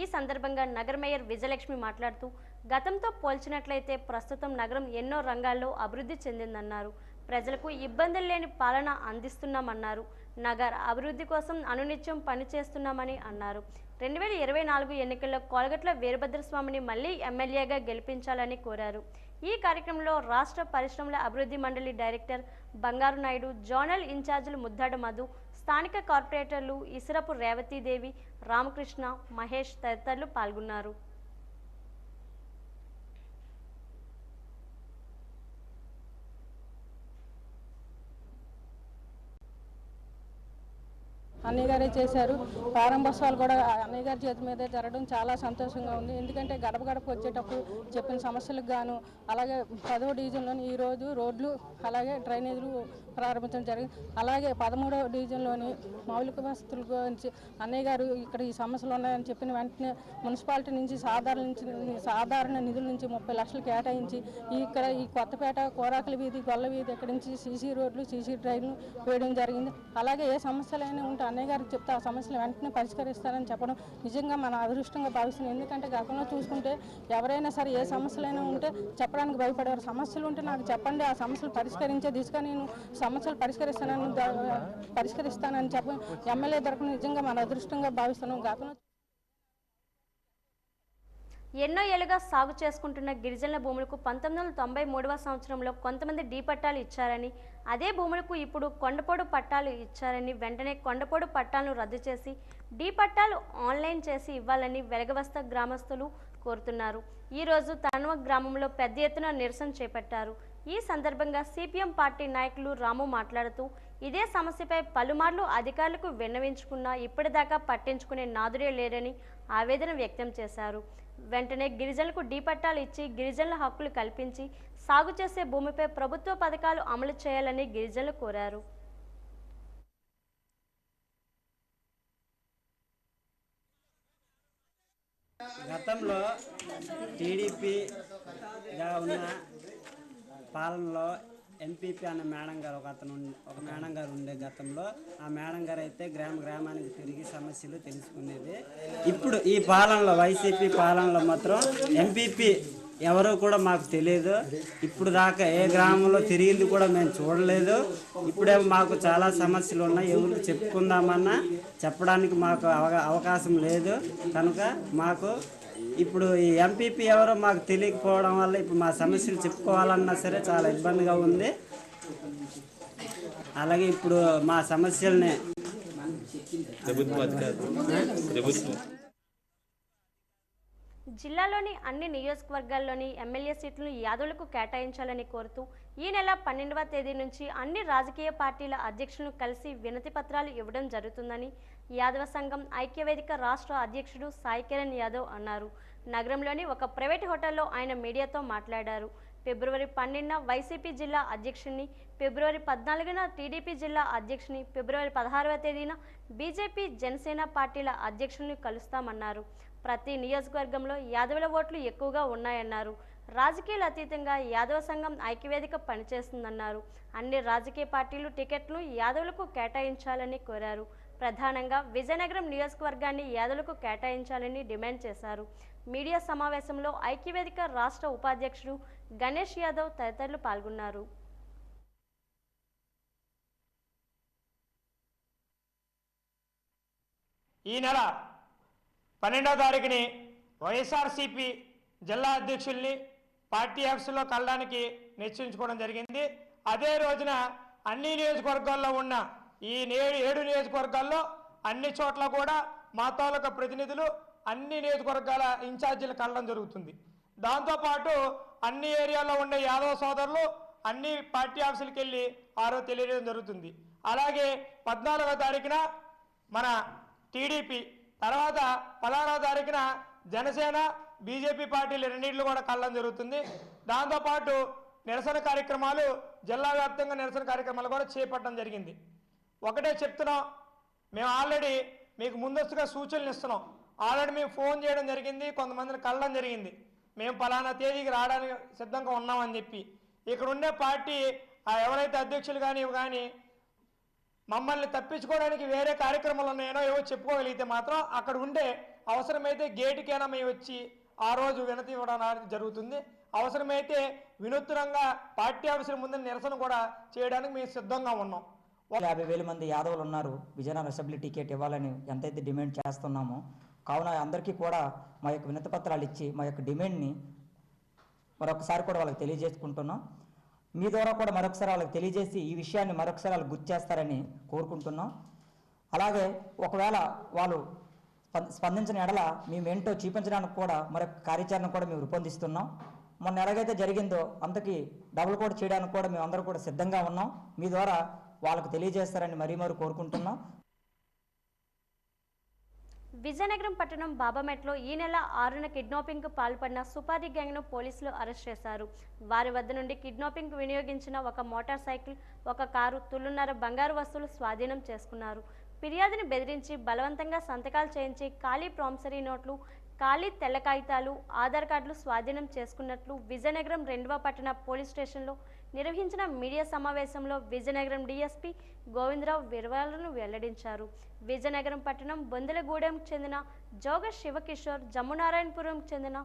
ఈ సందర్భంగా నగర మేయర్ విజయలక్ష్మి మాట్లాడుతూ గతంతో పోల్చినట్లయితే ప్రస్తుతం నగరం ఎన్నో రంగాల్లో అభివృద్ధి చెందిందన్నారు. ప్రజలకు ఇబ్బందులు లేని పాలన అందిస్తున్నామన్నారు. నగర అభివృద్ధి కోసం అనునిత్యం పనిచేస్తున్నామని అన్నారు. 2024 ఎన్నికల్లో కోలగట్ల వీరభద్రస్వామిని మళ్లీ ఎమ్మెల్యేగా గెలిపించాలని కోరారు. ఈ కార్యక్రమంలో రాష్ట్ర పరిశ్రమల అభివృద్ధి మండలి డైరెక్టర్ బంగారు నాయుడు, జోనల్ ఇన్ఛార్జీలు ముద్దాడ మధు, స్థానిక కార్పొరేటర్లు ఇసురపు రేవతీదేవి, రామకృష్ణ, మహేష్ తదితరులు పాల్గొన్నారు. అన్నయ్య గారే చేశారు. ప్రారంభోత్సవాలు కూడా అన్నయ్య గారి చేతి మీదే జరగడం చాలా సంతోషంగా ఉంది. ఎందుకంటే గడప గడప వచ్చేటప్పుడు చెప్పిన సమస్యలకు గాను అలాగే 10వ డివిజన్లోని ఈరోజు రోడ్లు అలాగే డ్రైనేజీలు ప్రారంభించడం జరిగింది. అలాగే 13వ డివిజన్లోని మౌలిక వసతుల గురించి అన్నయ్య గారు ఇక్కడ ఈ సమస్యలు ఉన్నాయని చెప్పిన వెంటనే మున్సిపాలిటీ నుంచి సాధారణ నిధుల నుంచి 30 లక్షలు కేటాయించి ఇక్కడ ఈ కొత్తపేట కోరాకుల వీధి, గొల్ల వీధి ఇక్కడి నుంచి సీసీ రోడ్లు, సీసీ డ్రైన్లు వేయడం జరిగింది. అలాగే ఏ సమస్యలైనా ఉంటే అన్నయ్య గారికి చెప్తే ఆ సమస్యలు వెంటనే పరిష్కరిస్తారని చెప్పడం నిజంగా మన అదృష్టంగా భావిస్తున్నాం. ఎందుకంటే గతంలో చూసుకుంటే ఎవరైనా సరే ఏ సమస్యలైనా ఉంటే చెప్పడానికి భయపడేవారు. సమస్యలు ఉంటే నాకు చెప్పండి, ఆ సమస్యలు పరిష్కరించే దిశగా నేను సమస్యలు పరిష్కరిస్తానని చెప్పి ఎమ్మెల్యే దొరకడం నిజంగా మన అదృష్టంగా భావిస్తున్నాం. గతంలో ఎన్నో ఏళ్లుగా సాగు చేసుకుంటున్న గిరిజనుల భూములకు 1993వ సంవత్సరంలో కొంతమంది డీ పట్టాలు ఇచ్చారని, అదే భూములకు ఇప్పుడు కొండపోడు పట్టాలు ఇచ్చారని, వెంటనే కొండపోడు పట్టాలను రద్దు చేసి డీ పట్టాలు ఆన్లైన్ చేసి ఇవ్వాలని వెలగవస్త గ్రామస్తులు కోరుతున్నారు. ఈరోజు తనవ గ్రామంలో పెద్ద ఎత్తున నిరసన చేపట్టారు. ఈ సందర్భంగా సిపిఎం పార్టీ నాయకులు రాము మాట్లాడుతూ ఇదే సమస్యపై పలుమార్లు అధికారులకు విన్నవించుకున్నా ఇప్పటిదాకా పట్టించుకునే నాదుడే లేరని ఆవేదన వ్యక్తం చేశారు. వెంటనే గిరిజనులకు డీ పట్టాలు ఇచ్చి గిరిజనుల హక్కులు కల్పించి సాగు చేసే భూమిపై ప్రభుత్వ పథకాలు అమలు చేయాలని గిరిజనులు కోరారు. గతంలో టీడీపీగా ఉన్న పాలనలో ఎంపీపీ అనే మేడం గారు ఒక మేడం గారు ఉండే గతంలో ఆ మేడం గారు అయితే గ్రామానికి తిరిగి సమస్యలు తెలుసుకునేది. ఇప్పుడు ఈ పాలనలో వైసీపీ పాలనలో మాత్రం ఎంపీపీ ఎవరో కూడా మాకు తెలియదు. ఇప్పుడు దాకా ఏ గ్రామంలో తిరిగింది కూడా మేము చూడలేదు. ఇప్పుడే మాకు చాలా సమస్యలు ఉన్నాయి. ఎవరికి చెప్పుకుందామన్నా చెప్పడానికి మాకు అవకాశం లేదు. కనుక మాకు ఇప్పుడు ఈ ఎంపీపీ ఎవరో మాకు తెలియకపోవడం వల్ల ఇప్పుడు మా సమస్యలు చెప్పుకోవాలన్నా సరే చాలా ఇబ్బందిగా ఉంది. అలాగే ఇప్పుడు మా సమస్యల్ని జిల్లాలోని అన్ని నియోజకవర్గాల్లోని ఎమ్మెల్యే సీట్లను యాదవులకు కేటాయించాలని కోరుతూ ఈ నెల 12వ తేదీ నుంచి అన్ని రాజకీయ పార్టీల అధ్యక్షులను కలిసి వినతి పత్రాలు ఇవ్వడం జరుగుతుందని యాదవ సంఘం ఐక్యవేదిక రాష్ట్ర అధ్యక్షుడు సాయి కిరణ్ యాదవ్ అన్నారు. నగరంలోని ఒక ప్రైవేట్ హోటల్లో ఆయన మీడియాతో మాట్లాడారు. ఫిబ్రవరి 12న వైసీపీ జిల్లా అధ్యక్షుడిని, ఫిబ్రవరి 14న టీడీపీ జిల్లా అధ్యక్షుని, ఫిబ్రవరి 16వ తేదీన బీజేపీ జనసేన పార్టీల అధ్యక్షులను కలుస్తామన్నారు. ప్రతి నియోజకవర్గంలో యాదవుల ఓట్లు ఎక్కువగా ఉన్నాయన్నారు. రాజకీయాలు అతీతంగా యాదవ సంఘం ఐక్యవేదిక పనిచేస్తుందన్నారు. అన్ని రాజకీయ పార్టీలు టికెట్లను యాదవులకు కేటాయించాలని కోరారు. ప్రధానంగా విజయనగరం నియోజకవర్గాన్ని యాదవులకు కేటాయించాలని డిమాండ్ చేశారు. మీడియా సమావేశంలో ఐక్యవేదిక రాష్ట్ర ఉపాధ్యక్షుడు గణేష్ యాదవ్ తదితరులు పాల్గొన్నారు. ఈ నెల 12వ తారీఖుని వైఎస్ఆర్సీపీ జిల్లా అధ్యక్షుల్ని పార్టీ ఆఫీసులో కలడానికి నిశ్చయించుకోవడం జరిగింది. అదే రోజున అన్ని నియోజకవర్గాల్లో ఉన్న ఈ 7 నియోజకవర్గాల్లో అన్ని చోట్ల కూడా మా తాలూకా ప్రతినిధులు అన్ని నియోజకవర్గాల ఇన్ఛార్జీలు కలడం జరుగుతుంది. దాంతోపాటు అన్ని ఏరియాల్లో ఉండే యాదవ సోదరులు అన్ని పార్టీ ఆఫీసులకు వెళ్ళి తెలియజేయడం జరుగుతుంది. అలాగే 14వ తారీఖున మన టీడీపీ, తర్వాత 16వ తారీఖున జనసేన బీజేపీ పార్టీలు రెండింటిలో కూడా కలడం జరుగుతుంది. దాంతోపాటు నిరసన కార్యక్రమాలు జిల్లా వ్యాప్తంగా నిరసన కార్యక్రమాలు కూడా చేపట్టడం జరిగింది. ఒకటే చెప్తున్నాం, మేము ఆల్రెడీ మీకు ముందస్తుగా సూచనలు ఇస్తున్నాం. ఆల్రెడీ మేము ఫోన్ చేయడం జరిగింది, కొంతమందిని కలడం జరిగింది. మేము పలానా తేదీకి రావడానికి సిద్ధంగా ఉన్నామని చెప్పి ఇక్కడ ఉండే పార్టీ ఎవరైతే అధ్యక్షులు కానీ ఇవి కానీ మమ్మల్ని తప్పించుకోవడానికి వేరే కార్యక్రమాలు ఉన్నాయనో ఏవో చెప్పుకోగలిగితే మాత్రం అక్కడ ఉండే అవసరమైతే గేటుకైనా మేము వచ్చి ఆ రోజు వినతి ఇవ్వడం అనేది జరుగుతుంది. అవసరమైతే వినూత్నంగా పార్టీ ఆఫీసుల ముందు నిరసన కూడా చేయడానికి మేము సిద్ధంగా ఉన్నాం. 50,000 మంది యాదవులు ఉన్నారు. విజయనగరం అసెంబ్లీ టికెట్ ఇవ్వాలని ఎంతైతే డిమాండ్ చేస్తున్నామో, కావున అందరికీ కూడా మా యొక్క వినతి పత్రాలు ఇచ్చి మా యొక్క డిమాండ్ని మరొకసారి కూడా వాళ్ళకి తెలియజేసుకుంటున్నాం. మీ ద్వారా కూడా మరొకసారి వాళ్ళకి తెలియజేసి ఈ విషయాన్ని మరొకసారి వాళ్ళకి గుర్తు చేస్తారని కోరుకుంటున్నాం. అలాగే ఒకవేళ వాళ్ళు స్పందించిన ఎడల మేమేంటో చూపించడానికి కూడా మరొక కార్యాచరణ కూడా మేము రూపొందిస్తున్నాం. మొన్న ఎలాగైతే జరిగిందో అంతకి డబుల్ కోట్ చేయడానికి కూడా మేము అందరూ కూడా సిద్ధంగా ఉన్నాం. మీ ద్వారా వాళ్ళకు తెలియజేస్తారని మరీ కోరుకుంటున్నాం. విజయనగరం పట్టణం బాబామెట్లో ఈ నెల 6న కిడ్నాపింగ్కు పాల్పడిన సుపారీ గ్యాంగ్ను పోలీసులు అరెస్ట్ చేశారు. వారి వద్ద నుండి కిడ్నాపింగ్కు వినియోగించిన ఒక మోటార్ సైకిల్, ఒక కారు, తుళ్లున్నర బంగారు వస్తువులు స్వాధీనం చేసుకున్నారు. ఫిర్యాదుని బెదిరించి బలవంతంగా సంతకాలు చేయించి ఖాళీ ప్రామిసరీ నోట్లు, ఖాళీ తెల్ల కాగితాలు, ఆధార్ కార్డులు స్వాధీనం చేసుకున్నట్లు విజయనగరం 2వ పట్టణ పోలీస్ స్టేషన్లో నిర్వహించిన మీడియా సమావేశంలో విజయనగరం డీఎస్పీ గోవిందరావు వివరాలను వెల్లడించారు. విజయనగరం పట్టణం బొందలగూడెంకు చెందిన జోగ శివకిషోర్, జమ్మునారాయణపురంకు చెందిన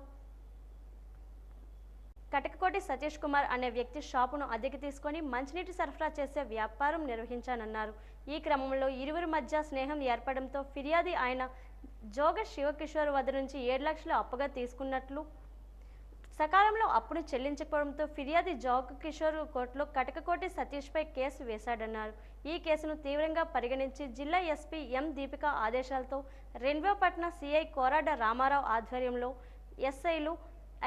కటకకోటి సతీష్ కుమార్ అనే వ్యక్తి షాపును అద్దెకి తీసుకొని మంచినీటి సరఫరా చేసే వ్యాపారం నిర్వహించానన్నారు. ఈ క్రమంలో ఇరువురి మధ్య స్నేహం ఏర్పడంతో ఫిర్యాది ఆయన జోగ శివకిషోర్ వద్ద నుంచి 7 లక్షలు అప్పుగా తీసుకున్నట్లు, సకాలంలో అప్పును చెల్లించకపోవడంతో ఫిర్యాది జోగ కిషోర్ కోర్టులో కటకకోటి సతీష్పై కేసు వేశాడన్నారు. ఈ కేసును తీవ్రంగా పరిగణించి జిల్లా ఎస్పీ ఎం దీపిక ఆదేశాలతో 2వ పట్టణ సిఐ కోరాడ రామారావు ఆధ్వర్యంలో ఎస్ఐలు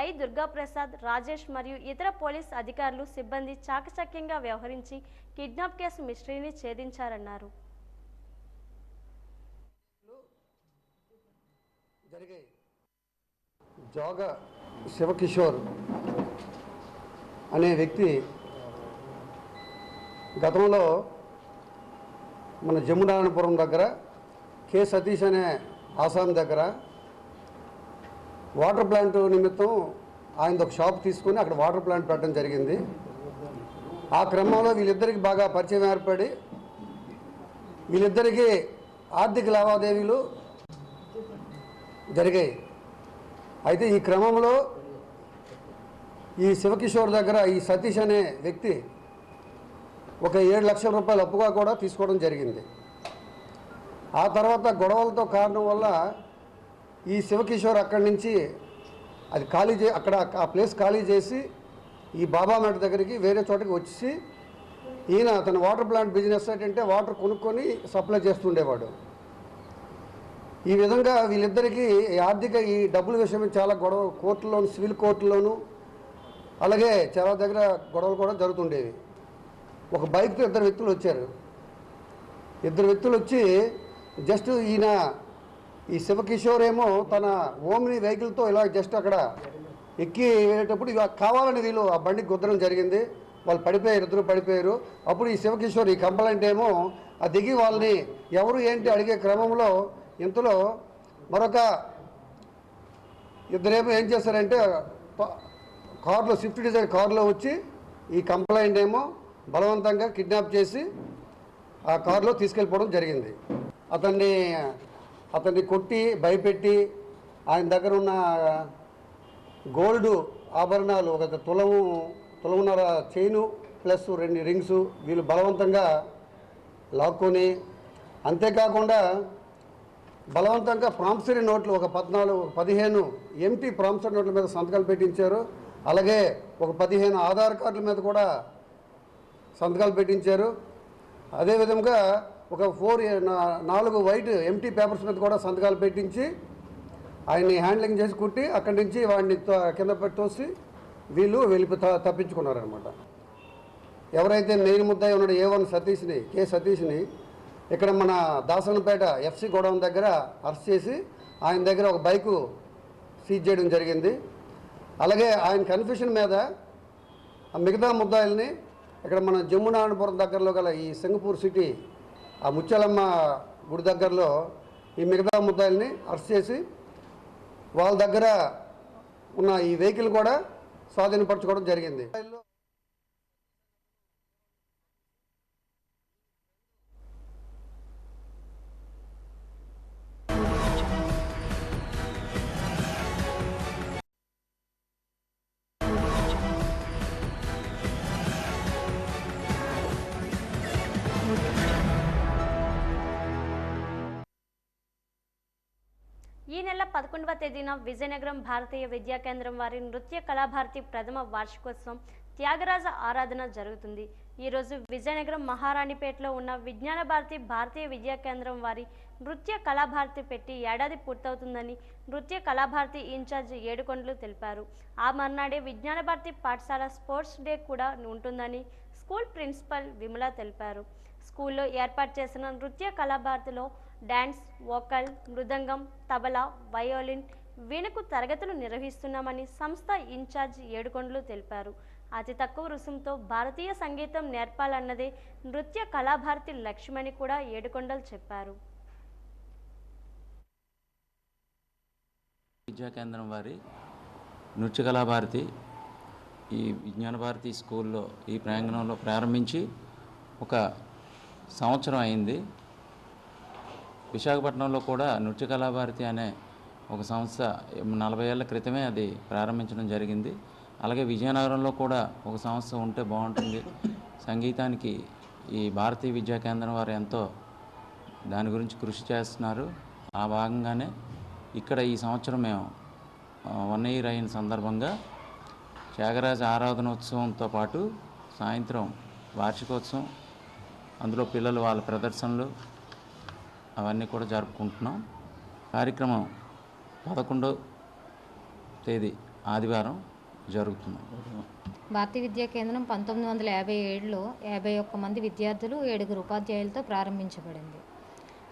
ఐ దుర్గాప్రసాద్, రాజేష్ మరియు ఇతర పోలీస్ అధికారులు సిబ్బంది చాకచక్యంగా వ్యవహరించి కిడ్నాప్ కేసు మిస్టరీని ఛేదించారన్నారు. జోగ శివకిషోర్ అనే వ్యక్తి గతంలో మన జమ్మునారాయణపురం దగ్గర కె సతీష్ అనే ఆసాం దగ్గర వాటర్ ప్లాంట్ నిమిత్తం ఆయన ఒక షాప్ తీసుకొని అక్కడ వాటర్ ప్లాంట్ పెట్టడం జరిగింది. ఆ క్రమంలో వీళ్ళిద్దరికి బాగా పరిచయం ఏర్పడి వీళ్ళిద్దరికీ ఆర్థిక లావాదేవీలు జరిగాయి. అయితే ఈ క్రమంలో ఈ శివకిషోర్ దగ్గర ఈ సతీష్ అనే వ్యక్తి ఒక 7 లక్షల రూపాయలు అప్పుగా కూడా తీసుకోవడం జరిగింది. ఆ తర్వాత గొడవలతో కారణం వల్ల ఈ శివకిషోర్ అక్కడి నుంచి అది అక్కడ ఆ ప్లేస్ ఖాళీ చేసి ఈ బాబామెట్ దగ్గరికి వేరే చోటకి వచ్చి ఈయన తన వాటర్ ప్లాంట్ బిజినెస్ ఏంటంటే వాటర్ కొనుక్కొని సప్లై చేస్తుండేవాడు. ఈ విధంగా వీళ్ళిద్దరికీ ఈ డబ్బుల విషయం చాలా గొడవ కోర్టులోను, సివిల్ కోర్టులోను, అలాగే చాలా దగ్గర గొడవలు కూడా జరుగుతుండేవి. ఒక బైక్తో 2 వ్యక్తులు వచ్చారు. 2 వ్యక్తులు వచ్చి జస్ట్ ఈ శివకిషోర్ ఏమో తన ఓమ్ని వెహికల్తో ఇలా జస్ట్ అక్కడ ఎక్కి వెళ్ళేటప్పుడు కావాలని వీళ్ళు ఆ బండికి గుద్దడం జరిగింది. వాళ్ళు పడిపోయారు, 2 పడిపోయారు. అప్పుడు ఈ శివకిషోర్ ఈ కంప్లైంట్ ఏమో ఆ దిగి వాళ్ళని ఎవరు ఏంటి అడిగే క్రమంలో ఇంతలో మరొక 2 ఏమో ఏం చేశారంటే కారులో, స్విఫ్ట్ డిజైర్ కారులో వచ్చి ఈ కంప్లైంట్ ఏమో బలవంతంగా కిడ్నాప్ చేసి ఆ కారులో తీసుకెళ్ళిపోవడం జరిగింది. అతన్ని కొట్టి భయపెట్టి ఆయన దగ్గర ఉన్న గోల్డ్ ఆభరణాలు, ఒక తులమున్నర చైను ప్లస్ 2 రింగ్స్ వీళ్ళు బలవంతంగా లాక్కొని, అంతేకాకుండా బలవంతంగా ప్రామిసరీ నోట్లు ఒక 15 ఎంటీ ప్రామిసరీ నోట్ల మీద సంతకాలు పెట్టించారు. అలాగే ఒక 15 ఆధార్ కార్డుల మీద కూడా సంతకాలు పెట్టించారు. అదేవిధంగా ఒక 4 వైట్ ఎంటీ పేపర్స్ మీద కూడా సంతకాలు పెట్టించి ఆయన్ని హ్యాండ్లింగ్ చేసి కుట్టి అక్కడి నుంచి వాడిని కింద పెట్టేసి వీళ్ళు తప్పించుకున్నారనమాట. ఎవరైతే మెయిన్ ముద్దాయి ఉన్నాడో A1 సతీష్ని, కె సతీష్ని ఇక్కడ మన దాసనపేట FC గోడౌన్ దగ్గర అరెస్ట్ చేసి ఆయన దగ్గర ఒక బైకు సీజ్ చేయడం జరిగింది. అలాగే ఆయన కన్ఫ్యూషన్ మీద మిగతా ముద్దాయిల్ని ఇక్కడ మన జమ్మునారాయణపురం దగ్గరలో గల ఈ సింగపూర్ సిటీ ఆ ముత్యాలమ్మ గుడి దగ్గరలో ఈ మిగతా ముద్దాయిల్ని అరెస్ట్ చేసి వాళ్ళ దగ్గర ఉన్న ఈ వెహికల్ కూడా స్వాధీనపరచుకోవడం జరిగింది. ఈ నెల 11వ తేదీన విజయనగరం భారతీయ విద్యా కేంద్రం వారి నృత్య కళాభారతి ప్రథమ వార్షికోత్సవం త్యాగరాజ ఆరాధన జరుగుతుంది. ఈరోజు విజయనగరం మహారాణిపేటలో ఉన్న విజ్ఞాన భారతి భారతీయ విద్యా కేంద్రం వారి నృత్య కళాభారతి పెట్టి ఏడాది పూర్తవుతుందని నృత్య కళాభారతి ఇన్ఛార్జ్ ఏడుకొండలు తెలిపారు. ఆ మర్నాడే విజ్ఞాన భారతి పాఠశాల స్పోర్ట్స్ డే కూడా ఉంటుందని స్కూల్ ప్రిన్సిపల్ విమల తెలిపారు. స్కూల్లో ఏర్పాటు చేసిన నృత్య కళాభారతిలో డాన్స్, వోకల్, మృదంగం, తబలా, వయోలిన్, వీణకు తరగతులు నిర్వహిస్తున్నామని సంస్థ ఇన్ఛార్జ్ ఏడుకొండలు తెలిపారు. అతి తక్కువ రుసుంతో భారతీయ సంగీతం నేర్పాలన్నదే నృత్య కళాభారతి లక్ష్యమని కూడా ఏడుకొండలు చెప్పారు. విద్యా కేంద్రం వారి నృత్య కళాభారతి ఈ విజ్ఞాన భారతి స్కూల్లో ఈ ప్రాంగణంలో ప్రారంభించి ఒక సంవత్సరం అయింది. విశాఖపట్నంలో కూడా నృత్య కళాభారతి అనే ఒక సంస్థ 40 ఏళ్ల క్రితమే అది ప్రారంభించడం జరిగింది. అలాగే విజయనగరంలో కూడా ఒక సంస్థ ఉంటే బాగుంటుంది. సంగీతానికి ఈ భారతీయ విద్యా కేంద్రం వారు ఎంతో దాని గురించి కృషి చేస్తున్నారు. ఆ భాగంగానే ఇక్కడ ఈ సంవత్సరం మేము 1 year అయిన సందర్భంగా త్యాగరాజ ఆరాధనోత్సవంతో పాటు సాయంత్రం వార్షికోత్సవం, అందులో పిల్లలు వాళ్ళ ప్రదర్శనలు అవన్నీ కూడా జరుపుకుంటున్నాం. కార్యక్రమం 11వ తేదీ ఆదివారం జరుగుతుంది. భారతీయ విద్యా కేంద్రం 1957లో 51 మంది విద్యార్థులు 7 ఉపాధ్యాయులతో ప్రారంభించబడింది.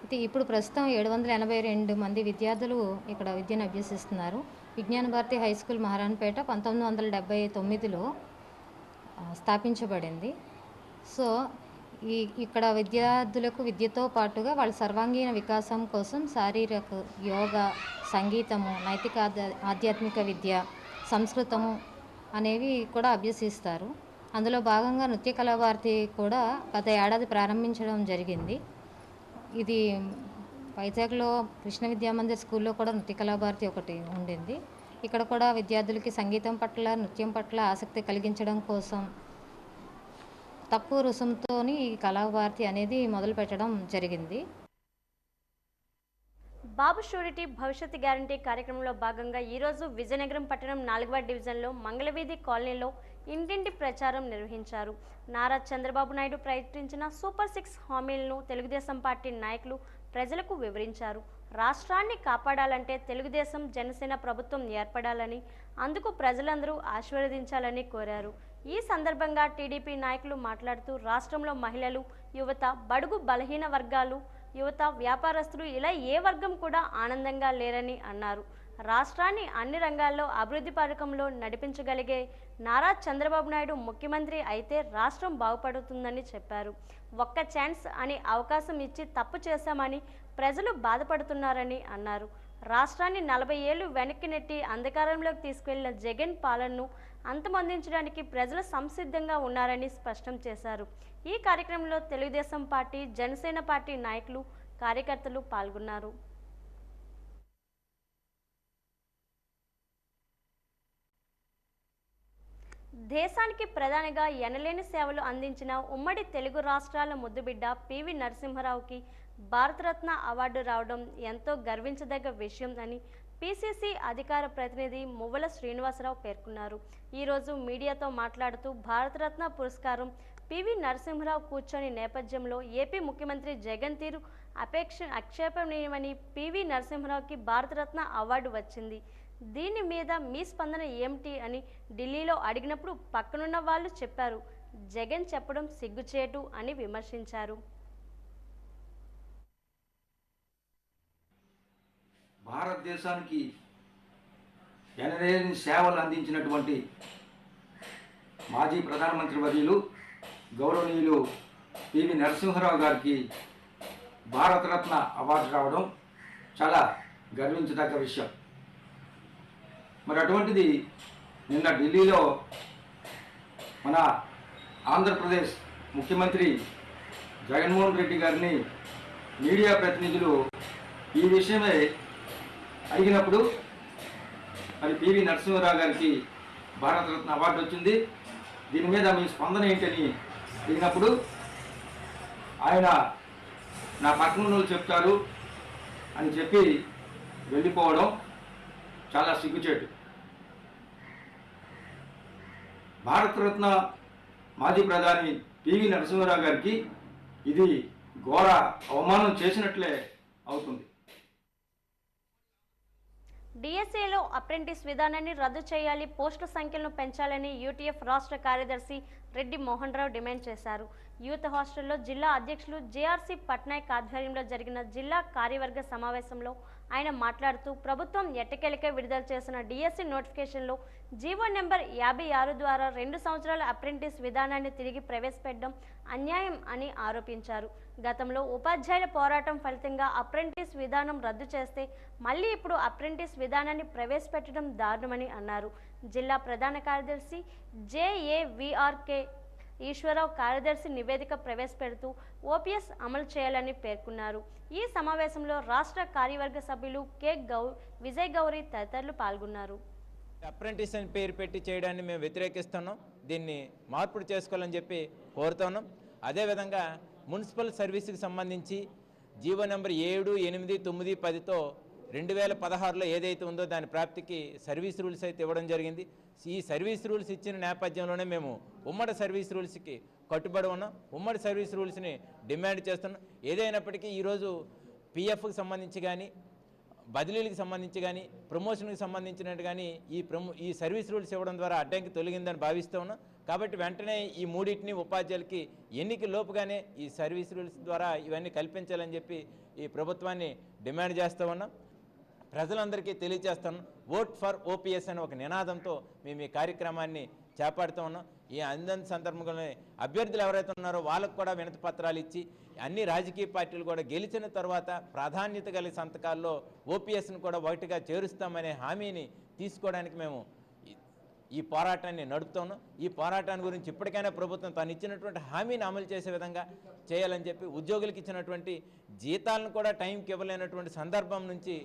అయితే ఇప్పుడు ప్రస్తుతం 782 మంది విద్యార్థులు ఇక్కడ విద్యను అభ్యసిస్తున్నారు. విజ్ఞాన భారతి హై స్కూల్ మహారాణిపేట 1979లో స్థాపించబడింది. సో ఇక్కడ విద్యార్థులకు విద్యతో పాటుగా వాళ్ళ సర్వాంగీణ వికాసం కోసం శారీరక, యోగా, సంగీతము, నైతిక ఆధ్యాత్మిక విద్య, సంస్కృతము అనేవి కూడా అభ్యసిస్తారు. అందులో భాగంగా నృత్య కళాభారతి కూడా గత ఏడాది ప్రారంభించడం జరిగింది. ఇది వైజాగ్లో కృష్ణ విద్యామందిర్ స్కూల్లో కూడా నృత్య కళాభారతి ఒకటి ఉండింది. ఇక్కడ కూడా విద్యార్థులకి సంగీతం పట్ల, నృత్యం పట్ల ఆసక్తి కలిగించడం కోసం తక్కువ రుసుంతో ఈ కళాభారతి అనేది మొదలు పెట్టడం జరిగింది. బాబు షూరిటీ భవిష్యత్ గ్యారంటీ కార్యక్రమంలో భాగంగా ఈరోజు విజయనగరం పట్టణం 4వ డివిజన్లో మంగళవీధి కాలనీలో ఇంటింటి ప్రచారం నిర్వహించారు. నారా చంద్రబాబు నాయుడు ప్రకటించిన సూపర్ 6 హామీలను తెలుగుదేశం పార్టీ నాయకులు ప్రజలకు వివరించారు. రాష్ట్రాన్ని కాపాడాలంటే తెలుగుదేశం, జనసేన ప్రభుత్వం ఏర్పడాలని, అందుకు ప్రజలందరూ ఆశీర్వదించాలని కోరారు. ఈ సందర్భంగా టీడీపీ నాయకులు మాట్లాడుతూ రాష్ట్రంలో మహిళలు, యువత, బడుగు బలహీన వర్గాలు, యువత, వ్యాపారస్తులు ఇలా ఏ వర్గం కూడా ఆనందంగా లేరని అన్నారు. రాష్ట్రాన్ని అన్ని రంగాల్లో అభివృద్ధి పథకంలో నడిపించగలిగే నారా చంద్రబాబు నాయుడు ముఖ్యమంత్రి అయితే రాష్ట్రం బాగుపడుతుందని చెప్పారు. ఒక్క ఛాన్స్ అని అవకాశం ఇచ్చి తప్పు చేశామని ప్రజలు బాధపడుతున్నారని అన్నారు. రాష్ట్రాన్ని 40 ఏళ్లు వెనక్కి నెట్టి అంధకారంలోకి తీసుకెళ్లిన జగన్ పాలనను అంతమొందించడానికి ప్రజలు సంసిద్ధంగా ఉన్నారని స్పష్టం చేశారు. ఈ కార్యక్రమంలో తెలుగుదేశం పార్టీ, జనసేన పార్టీ నాయకులు, కార్యకర్తలు పాల్గొన్నారు. దేశానికి ప్రధానిగా ఎనలేని సేవలు అందించిన ఉమ్మడి తెలుగు రాష్ట్రాల ముద్దుబిడ్డ పివి నరసింహారావుకి భారతరత్న అవార్డు రావడం ఎంతో గర్వించదగ్గ విషయం అని పిసిసి అధికార ప్రతినిధి మువ్వల శ్రీనివాసరావు పేర్కొన్నారు. ఈరోజు మీడియాతో మాట్లాడుతూ భారతరత్న పురస్కారం పివి నరసింహారావు కూర్చొని నేపథ్యంలో ఏపీ ముఖ్యమంత్రి జగన్ తీరు ఆక్షేపణీయమని, పివి నరసింహారావుకి భారతరత్న అవార్డు వచ్చింది, దీని మీద మీ స్పందన ఏమిటి అని ఢిల్లీలో అడిగినప్పుడు పక్కనున్న వాళ్ళు చెప్పారు. జగన్ చెప్పడం సిగ్గుచేటు అని విమర్శించారు. భారతదేశానికి ఎనలేని సేవలు అందించినటువంటి మాజీ ప్రధానమంత్రి వర్యులు గౌరవనీయులు పివి నరసింహారావు గారికి భారతరత్న అవార్డు రావడం చాలా గర్వించదగ్గ విషయం. మరి అటువంటిది నిన్న ఢిల్లీలో మన ఆంధ్రప్రదేశ్ ముఖ్యమంత్రి జగన్మోహన్ రెడ్డి గారిని మీడియా ప్రతినిధులు ఈ విషయమే అడిగినప్పుడు మరి పివి నరసింహారావు గారికి భారతరత్న అవార్డు వచ్చింది, దీని మీద మీ స్పందన ఏంటని అడిగినప్పుడు ఆయన నా పక్కన చెప్తారు అని చెప్పి వెళ్ళిపోవడం చాలా సిగ్గుచేటు. భారతరత్న మాజీ ప్రధాని పివి నరసింహారావు గారికి ఇది ఘోర అవమానం చేసినట్లే అవుతుంది. డిఎస్ఏలో అప్రెంటిస్ విధానాన్ని రద్దు చేయాలి, పోస్టుల సంఖ్యలను పెంచాలని యూటీఎఫ్ రాష్ట్ర కార్యదర్శి రెడ్డి మోహన్ రావు డిమాండ్ చేశారు. యూత్ హాస్టల్లో జిల్లా అధ్యక్షులు జేఆర్సీ పట్నాయక్ ఆధ్వర్యంలో జరిగిన జిల్లా కార్యవర్గ సమావేశంలో ఆయన మాట్లాడుతూ ప్రభుత్వం ఎట్టకేలకే విడుదల చేసిన డిఎస్సి నోటిఫికేషన్లో జీవో నెంబర్ 56 ద్వారా 2 సంవత్సరాల అప్రెంటిస్ విధానాన్ని తిరిగి ప్రవేశపెట్టడం అన్యాయం అని ఆరోపించారు. గతంలో ఉపాధ్యాయుల పోరాటం ఫలితంగా అప్రెంటిస్ విధానం రద్దు చేస్తే మళ్ళీ ఇప్పుడు అప్రెంటిస్ విధానాన్ని ప్రవేశపెట్టడం దారుణమని అన్నారు. జిల్లా ప్రధాన కార్యదర్శి జేఏవీఆర్కే ఈశ్వరరావు కార్యదర్శి నివేదిక ప్రవేశపెడుతూ ఓపీఎస్ అమలు చేయాలని పేర్కొన్నారు. ఈ సమావేశంలో రాష్ట్ర కార్యవర్గ సభ్యులు కె విజయ్ గౌరీ తదితరులు పాల్గొన్నారు. అప్రెంటిస్ అని పేరు పెట్టి చేయడాన్ని మేము వ్యతిరేకిస్తున్నాం. దీన్ని మార్పుడు చేసుకోవాలని చెప్పి కోరుతున్నాం. అదేవిధంగా మున్సిపల్ సర్వీస్కి సంబంధించి జీవో నెంబర్ 7, 8, 9, 10తో 2016లో ఏదైతే ఉందో దాని ప్రాప్తికి సర్వీస్ రూల్స్ అయితే ఇవ్వడం జరిగింది. ఈ సర్వీస్ రూల్స్ ఇచ్చిన నేపథ్యంలోనే మేము ఉమ్మడి సర్వీస్ రూల్స్కి కట్టుబడి ఉన్నాం. ఉమ్మడి సర్వీస్ రూల్స్ని డిమాండ్ చేస్తున్నాం. ఏదైనప్పటికీ ఈరోజు పిఎఫ్కి సంబంధించి కానీ, బదిలీలకు సంబంధించి కానీ, ప్రమోషన్కి సంబంధించినట్టు కానీ ఈ సర్వీస్ రూల్స్ ఇవ్వడం ద్వారా అడ్డంకి తొలగిందని భావిస్తూ ఉన్నాం. కాబట్టి వెంటనే ఈ మూడింటిని ఉపాధ్యాయులకి ఎన్నిక లోపుగానే ఈ సర్వీస్ రూల్స్ ద్వారా ఇవన్నీ కల్పించాలని చెప్పి ఈ ప్రభుత్వాన్ని డిమాండ్ చేస్తూ ఉన్నాం. ప్రజలందరికీ తెలియజేస్తాను. ఓట్ ఫర్ ఓపీఎస్ అనే ఒక నినాదంతో మేము ఈ కార్యక్రమాన్ని చేపడుతూ ఉన్నాం. ఈ అందని సందర్భంలోనే అభ్యర్థులు ఎవరైతే ఉన్నారో వాళ్ళకు కూడా వినతి పత్రాలు ఇచ్చి అన్ని రాజకీయ పార్టీలు కూడా గెలిచిన తర్వాత ప్రాధాన్యత కలిగిన సంతకాల్లో ఓపీఎస్ను కూడా ఒకటిగా చేరుస్తామనే హామీని తీసుకోవడానికి మేము ఈ పోరాటాన్ని నడుపుతున్నాం. ఈ పోరాటాన్ని గురించి ఇప్పటికైనా ప్రభుత్వం తను ఇచ్చినటువంటి హామీని అమలు చేసే విధంగా చేయాలని చెప్పి, ఉద్యోగులకు ఇచ్చినటువంటి జీతాలను కూడా టైంకి ఇవ్వలేనటువంటి సందర్భం నుంచి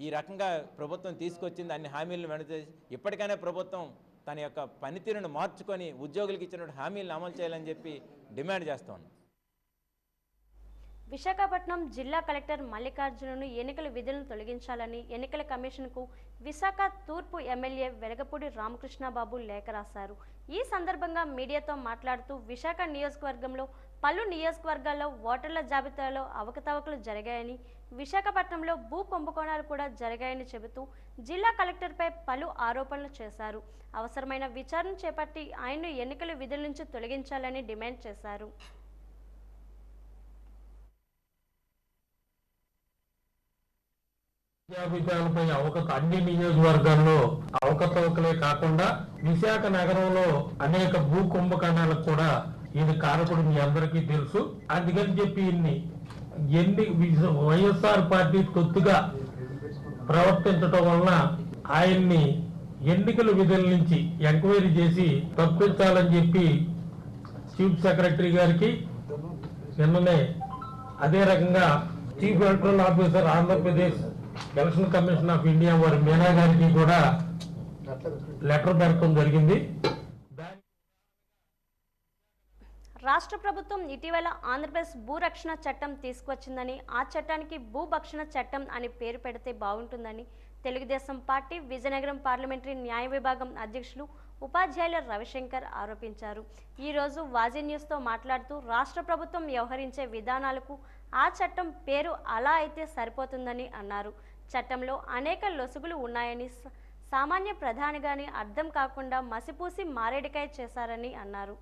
ఈ రకంగా ప్రభుత్వం తీసుకొచ్చింది. అన్ని హామీలను వెనచేసి ఇప్పటికైనా ప్రభుత్వం తన యొక్క పనితీరును మార్చుకొని ఉద్యోగులకు ఇచ్చినటువంటి హామీలను అమలు చేయాలని చెప్పి డిమాండ్ చేస్తూ ఉన్నాం. విశాఖపట్నం జిల్లా కలెక్టర్ మల్లికార్జునను ఎన్నికల విధులను తొలగించాలని ఎన్నికల కమిషన్కు విశాఖ తూర్పు ఎమ్మెల్యే వెలగపూడి రామకృష్ణబాబు లేఖ రాశారు. ఈ సందర్భంగా మీడియాతో మాట్లాడుతూ విశాఖ నియోజకవర్గంలో పలు నియోజకవర్గాల్లో ఓటర్ల జాబితాలో అవకతవకలు జరిగాయని, విశాఖపట్నంలో భూ కుంభకోణాలు కూడా జరిగాయని చెబుతూ జిల్లా కలెక్టర్పై పలు ఆరోపణలు చేశారు. అవసరమైన విచారణ చేపట్టి ఆయన్ను ఎన్నికల విధుల నుంచి తొలగించాలని డిమాండ్ చేశారు. జాబితాలపై అన్ని నియోజకవర్గాల్లో అవకతవకలే కాకుండా విశాఖ నగరంలో అనేక భూ కుంభకోణాలకు కూడా ఈయన కారకుడు మీ అందరికీ తెలుసు. అందుకని చెప్పి వైఎస్ఆర్ పార్టీ తొత్తుగా ప్రవర్తించడం వలన ఆయన్ని ఎన్నికల విధుల నుంచి ఎంక్వైరీ చేసి తప్పించాలని చెప్పి చీఫ్ సెక్రటరీ గారికి నిన్ననే, అదే రకంగా chief electoral officer Andhra Pradesh election commission of India వారి మీనా గారికి కూడా లెటర్ పెడతాం జరిగింది. రాష్ట్ర ప్రభుత్వం ఇటీవల ఆంధ్రప్రదేశ్ భూరక్షణ చట్టం తీసుకొచ్చిందని, ఆ చట్టానికి భూభక్షణ చట్టం అని పేరు పెడితే బాగుంటుందని తెలుగుదేశం పార్టీ విజయనగరం పార్లమెంటరీ న్యాయ విభాగం అధ్యక్షులు ఉపాధ్యాయుల రవిశంకర్ ఆరోపించారు. ఈరోజు వాజీ న్యూస్తో మాట్లాడుతూ రాష్ట్ర ప్రభుత్వం వ్యవహరించే విధానాలకు ఆ చట్టం పేరు అలా అయితే సరిపోతుందని అన్నారు. చట్టంలో అనేక లొసుగులు ఉన్నాయని, సామాన్య ప్రధానిగాని అర్థం కాకుండా మసిపూసి మారేడికాయ చేశారని అన్నారు.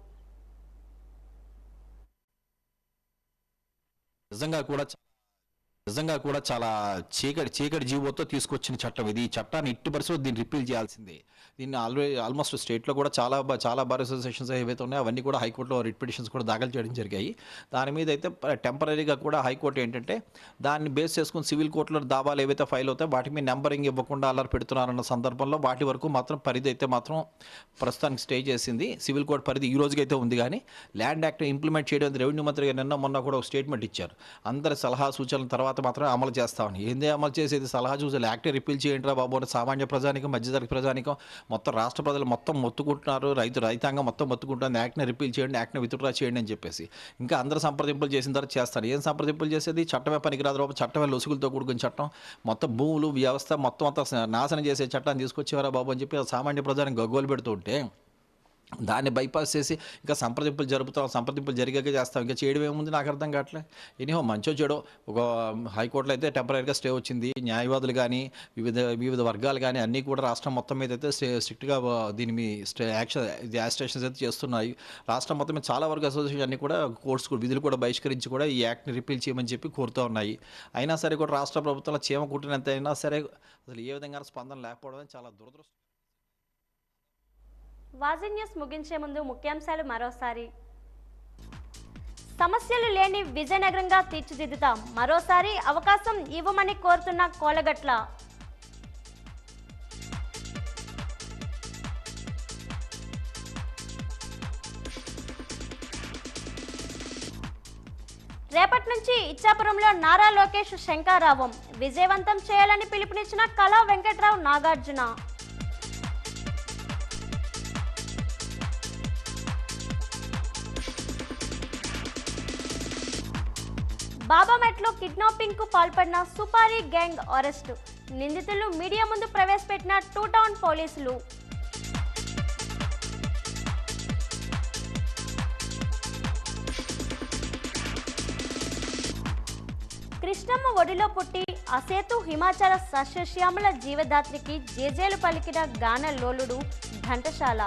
నిజంగా కూడా చాలా చీకటి జీవోతో తీసుకొచ్చిన చట్టం ఇది. ఈ చట్టాన్ని ఇట్టి పరిస్థితుల్లో దీన్ని రిపీల్ చేయాల్సిందే. దీన్ని ఆల్మోస్ట్ స్టేట్లో కూడా చాలా బార్ అసోసియేషన్స్ ఏవైతే ఉన్నాయో అవన్నీ కూడా హైకోర్టులో రిట్ పిటిషన్స్ కూడా దాఖలు చేయడం జరిగాయి. దాని మీద అయితే టెంపరీగా కూడా హైకోర్టు ఏంటంటే దాన్ని బేస్ చేసుకుని సివిల్ కోర్టులో దావాలు ఏవైతే ఫైల్ అవుతాయో వాటి మీద నెంబరింగ్ ఇవ్వకుండా అల్లరి పెడుతున్నారన్న సందర్భంలో వాటి వరకు మాత్రం పరిధి అయితే మాత్రం ప్రస్తుతానికి స్టే చేసింది. సివిల్ కోర్టు పరిధి ఈ రోజుకైతే ఉంది. కానీ ల్యాండ్ యాక్ట్ ఇంప్లిమెంట్ చేయడం రెవెన్యూ మంత్రి గారు నిన్న మొన్న కూడా ఒక స్టేట్మెంట్ ఇచ్చారు. అందరి సలహా సూచనల తర్వాత తర్వాత మాత్రమే అమలు చేస్తామని. ఏందే అమలు చేసేది? సలహా చూసారు, యాక్ట్ రిపీల్ చేయండి రా బాబు అని సామాన్య ప్రజానికం, మధ్యతరగతి ప్రజానికం, మొత్తం రాష్ట్ర ప్రజలు మొత్తం మొత్తుకుంటున్నారు, రైతాంగం మొత్తం మొత్తుకుంటుంది, యాక్ట్ని రిపీల్ చేయండి, యాక్ట్ని విత్డ్రా చేయండి అని చెప్పేసి. ఇంకా అందరూ సంప్రదింపులు చేసిన తర్వాత చేస్తారు. ఏం సంప్రదింపులు చేసేది? చట్టమే పనికిరాదు బాబు, చట్టమే లొసుగులతో కూడుకున్న చట్టం, మొత్తం భూములు వ్యవస్థ మొత్తం అంతా నాశనం చేసే చట్టాన్ని తీసుకొచ్చేవారా బాబు అని చెప్పి సామాన్య ప్రజానికి గగ్గోలు పెడుతూ ఉంటే దాన్ని బైపాస్ చేసి ఇంకా సంప్రదింపులు జరుపుతాం, సంప్రదింపులు జరిగాక చేస్తాం, ఇంకా చేయడం ఏముంది నాకు అర్థం కావట్లే. ఎనీహో మంచో చెడో ఒక హైకోర్టులో అయితే టెంపరీగా స్టే వచ్చింది. న్యాయవాదులు కానీ వివిధ వర్గాలు కానీ అన్నీ కూడా రాష్ట్రం మొత్తం మీద అయితే స్ట్రిక్ట్గా దీని మీ యాజిటేషన్స్ అయితే చేస్తున్నాయి. రాష్ట్రం మొత్తం మీద చాలా వరకు అసోసియేషన్ అన్నీ కూడా కోర్ట్స్ విధులు కూడా బహిష్కరించి కూడా ఈ యాక్ట్ని రిపీల్ చేయమని చెప్పి కోరుతూ ఉన్నాయి. అయినా సరే కూడా రాష్ట్ర ప్రభుత్వంలో చీమ కుట్టినంత అయినా సరే అసలు ఏ విధంగా స్పందన లేకపోవడం చాలా దురదృష్టం. వాజీ న్యూస్ ముగించే ముందు ముఖ్యాంశాలు మరోసారి. సమస్యలు లేని విజయనగరంగా తీర్చిదిద్దుతాం, మరోసారి అవకాశం ఇవ్వమని కోరుతున్న కోలగట్ల. రేపటి నుంచి ఇచ్చాపురంలో నారా లోకేష్ శంఖారావం, విజయవంతం చేయాలని పిలుపునిచ్చిన కళా వెంకట్రావు నాగార్జున. బాబామెట్లో కిడ్నాపింగ్ కు పాల్పడిన సుపారీ గ్యాంగ్ అరెస్టు, నిందితులు మీడియా ముందు ప్రవేశపెట్టిన 2 టౌన్ పోలీసులు. కృష్ణమ్మ ఒడిలో పుట్టి అసేతు హిమాచల సస్యశ్యామల జీవదాత్రికి జేజేలు పలికిన గాన లోలుడు ఘంటసాల.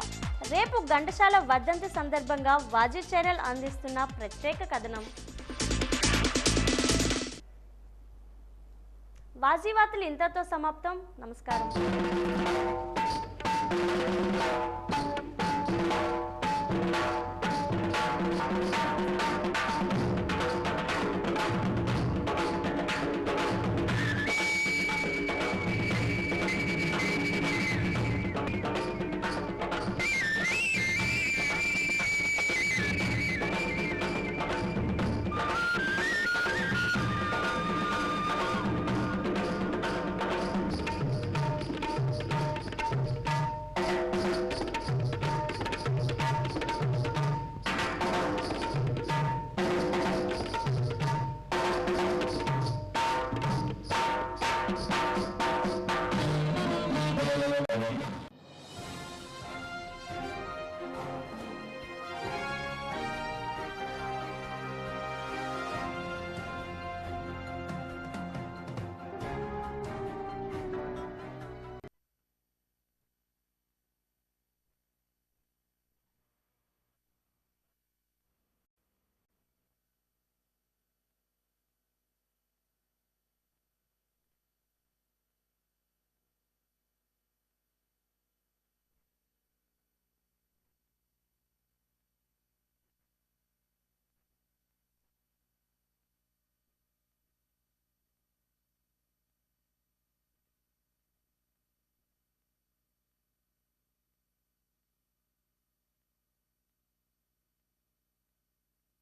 రేపు ఘంటసాల వర్ధంతి సందర్భంగా వాజీ ఛానల్ అందిస్తున్న ప్రత్యేక కథనం. వాజీ వార్తలు ఇంతతో సమాప్తం. నమస్కారం.